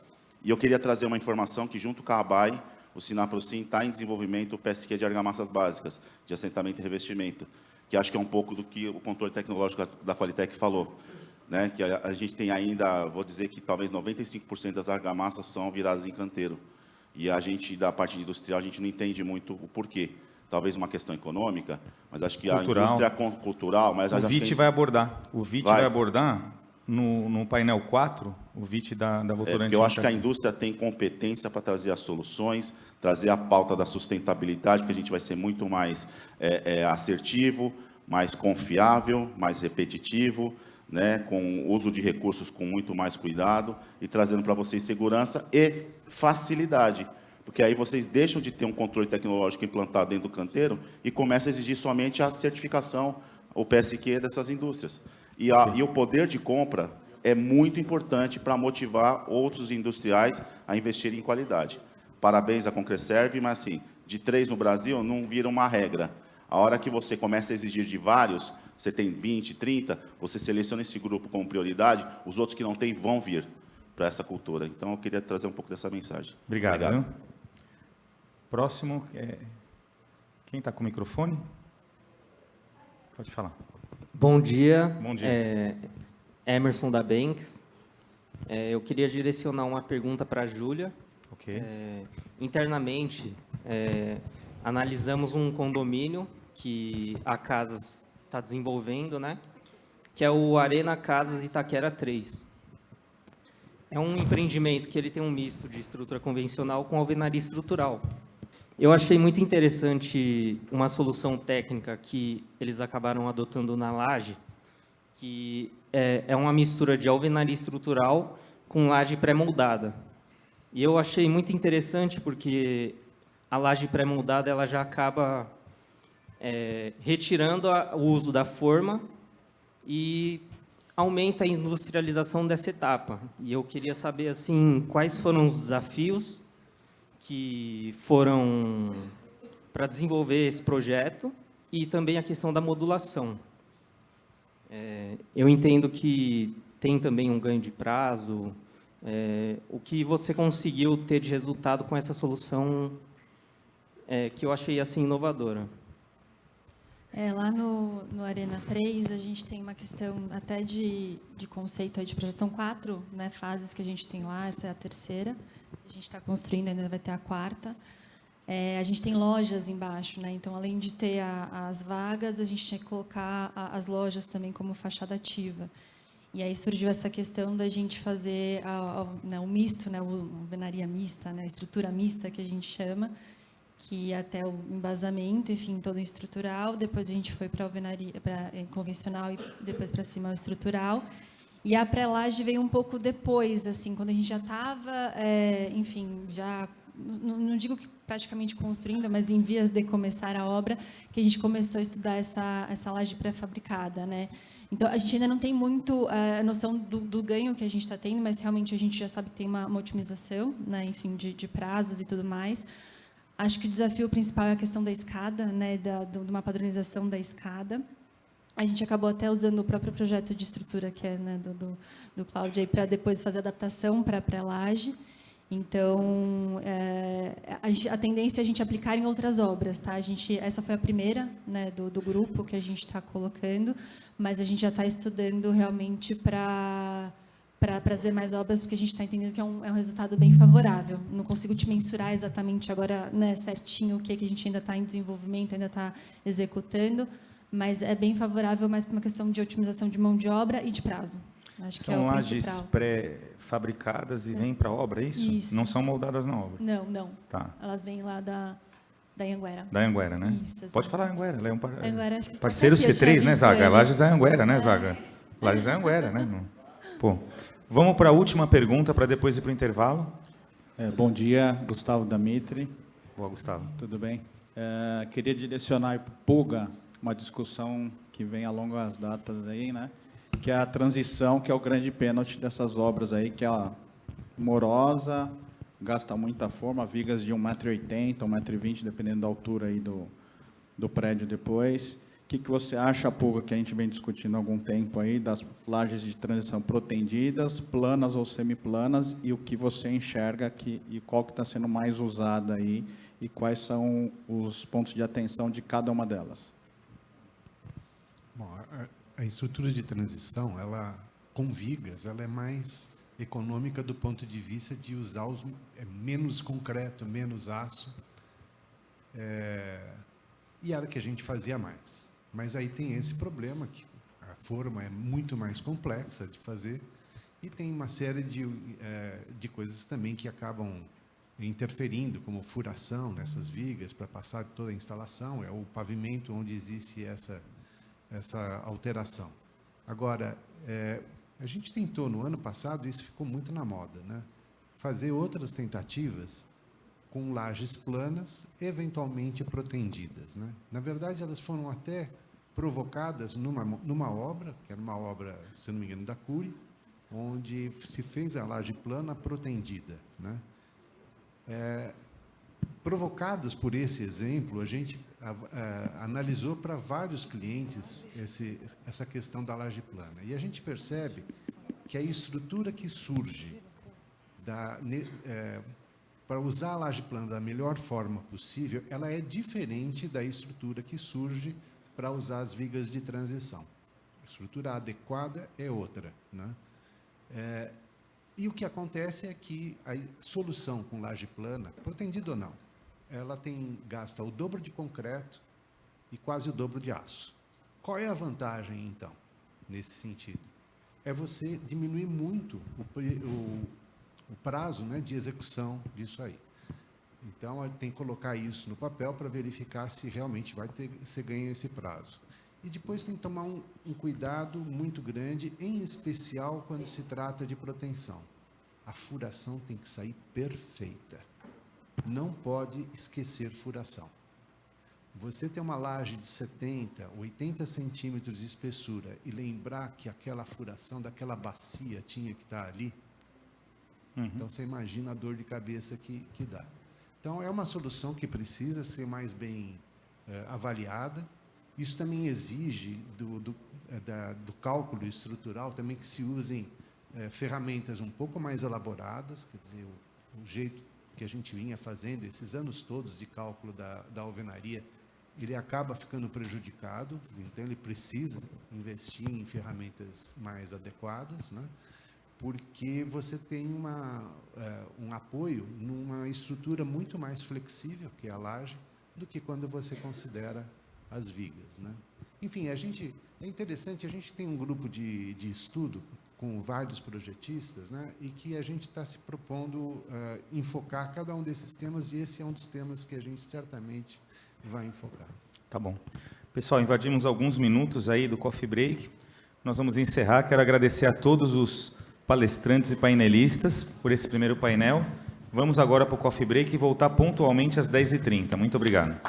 E eu queria trazer uma informação que, junto com a ABAI, o Sinaprocin está em desenvolvimento o PSQ de argamassas básicas, de assentamento e revestimento, que acho que é um pouco do que o controle tecnológico da Qualitec falou, né? Que a gente tem ainda, vou dizer que talvez 95% das argamassas são viradas em canteiro. E a gente, da parte industrial, a gente não entende muito o porquê. Talvez uma questão econômica, mas acho que cultural. A indústria cultural... Mas o VIT vai abordar. O VIT vai abordar no painel 4, o VIT da Votorantim. Eu acho que a indústria tem competência para trazer as soluções, trazer a pauta da sustentabilidade, porque a gente vai ser muito mais assertivo, mais confiável, mais repetitivo, né, com uso de recursos com muito mais cuidado e trazendo para vocês segurança e facilidade. Porque aí vocês deixam de ter um controle tecnológico implantado dentro do canteiro e começam a exigir somente a certificação, o PSQ dessas indústrias. E o poder de compra é muito importante para motivar outros industriais a investirem em qualidade. Parabéns à Concreserve, mas assim, de 3 no Brasil não vira uma regra. A hora que você começa a exigir de vários, você tem 20, 30, você seleciona esse grupo como prioridade, os outros que não têm vão vir para essa cultura. Então, eu queria trazer um pouco dessa mensagem. Obrigado. Próximo, quem está com o microfone? Pode falar. Bom dia. Bom dia. Emerson da Banks. Eu queria direcionar uma pergunta para a Júlia. Ok. Internamente, analisamos um condomínio que a Casas está desenvolvendo, né? Que é o Arena Casas Itaquera 3. É um empreendimento que ele tem um misto de estrutura convencional com alvenaria estrutural. Eu achei muito interessante uma solução técnica que eles acabaram adotando na laje, que é uma mistura de alvenaria estrutural com laje pré-moldada. E eu achei muito interessante porque a laje pré-moldada ela já acaba retirando o uso da forma e aumenta a industrialização dessa etapa. E eu queria saber assim, quais foram os desafios que foram para desenvolver esse projeto e também a questão da modulação. Eu entendo que tem também um ganho de prazo. O que você conseguiu ter de resultado com essa solução que eu achei assim inovadora? Lá no Arena 3, a gente tem uma questão até de conceito aí de projeto. São 4, né, fases que a gente tem lá, essa é a terceira. A gente está construindo, ainda vai ter a quarta. A gente tem lojas embaixo, né? Então, além de ter as vagas, a gente tinha que colocar as lojas também como fachada ativa. E aí surgiu essa questão da gente fazer o misto, né, a alvenaria mista, né, a estrutura mista, que a gente chama, que até o embasamento, enfim, todo estrutural. Depois a gente foi para a alvenaria convencional e depois para cima o estrutural. E a pré-laje veio um pouco depois, assim, quando a gente já estava, enfim, já, não digo que praticamente construindo, mas em vias de começar a obra, que a gente começou a estudar essa laje pré-fabricada, né? Então, a gente ainda não tem muito a noção do ganho que a gente está tendo, mas realmente a gente já sabe que tem uma otimização, né, enfim, de prazos e tudo mais. Acho que o desafio principal é a questão da escada, né, de uma padronização da escada. A gente acabou até usando o próprio projeto de estrutura, que é, né, do Cláudio, para depois fazer adaptação para a pré-laje. Então, a tendência é a gente aplicar em outras obras. Tá? Essa foi a primeira, né, do grupo que a gente está colocando, mas a gente já está estudando realmente para as demais obras, porque a gente está entendendo que é um resultado bem favorável. Não consigo te mensurar exatamente agora, né, certinho o que a gente ainda está em desenvolvimento, ainda está executando, mas é bem favorável, mais por uma questão de otimização de mão de obra e de prazo. Acho que é o lajes principal. pré-fabricadas e vêm para a obra, é isso? Isso. Não são moldadas na obra? Não. Tá. Elas vêm lá da Anhanguera. Da Anhanguera, né? Isso, pode falar Anhanguera, ela é um Anhanguera, acho que parceiro aqui, C3, né, Zaga? ele. Lages é Anhanguera, né, Zaga? Lages é Anhanguera, né? Pô. Vamos para a última pergunta, para depois ir para o intervalo. Bom dia, Gustavo Damitri. Boa, Gustavo. Tudo bem? Queria direcionar para o Puga uma discussão que vem a longas datas aí, né? Que é a transição, que é o grande pênalti dessas obras aí, que é morosa, gasta muita forma, vigas de 1,80 m, 1,20 m, dependendo da altura aí do prédio depois. O que você acha, Puga, que a gente vem discutindo há algum tempo aí, das lajes de transição protendidas, planas ou semiplanas, e o que você enxerga e qual que está sendo mais usada aí, e quais são os pontos de atenção de cada uma delas? Bom, a estrutura de transição, ela com vigas, ela é mais econômica do ponto de vista de usar menos concreto, menos aço, e era o que a gente fazia mais. Mas aí tem esse problema, que a forma é muito mais complexa de fazer, e tem uma série de coisas também que acabam interferindo, como furação nessas vigas para passar toda a instalação, é o pavimento onde existe essa alteração. Agora, a gente tentou, no ano passado, isso ficou muito na moda, né? Fazer outras tentativas com lajes planas, eventualmente protendidas, né? Na verdade, elas foram até provocadas numa obra, que era uma obra, se não me engano, da Cury, onde se fez a laje plana protendida, né? Provocadas por esse exemplo, a gente analisou para vários clientes essa questão da laje plana. E a gente percebe que a estrutura que surge para usar a laje plana da melhor forma possível, ela é diferente da estrutura que surge para usar as vigas de transição. A estrutura adequada é outra, né? E o que acontece é que a solução com laje plana, protendida ou não, ela gasta o dobro de concreto, e quase o dobro de aço. Qual é a vantagem, então, nesse sentido? É você diminuir muito o prazo, né, de execução disso aí. Então, tem que colocar isso no papel para verificar se realmente vai ser ganho esse prazo. E depois tem que tomar um cuidado muito grande, em especial quando se trata de proteção. A furação tem que sair perfeita. Não pode esquecer furação. Você ter uma laje de 70, 80 centímetros de espessura e lembrar que aquela furação daquela bacia tinha que estar ali, então você imagina a dor de cabeça que dá. Então, é uma solução que precisa ser mais bem avaliada. Isso também exige do cálculo estrutural também que se usem ferramentas um pouco mais elaboradas, quer dizer, o jeito que a gente vinha fazendo esses anos todos de cálculo da alvenaria, ele acaba ficando prejudicado, então ele precisa investir em ferramentas mais adequadas, né? Porque você tem um apoio numa estrutura muito mais flexível, que é a laje, do que quando você considera as vigas, né? Enfim, é interessante, a gente tem um grupo de estudo com vários projetistas, né, e que a gente está se propondo enfocar cada um desses temas, e esse é um dos temas que a gente certamente vai enfocar. Tá bom. Pessoal, invadimos alguns minutos aí do coffee break. Nós vamos encerrar. Quero agradecer a todos os palestrantes e painelistas por esse primeiro painel. Vamos agora para o coffee break e voltar pontualmente às 10h30. Muito obrigado.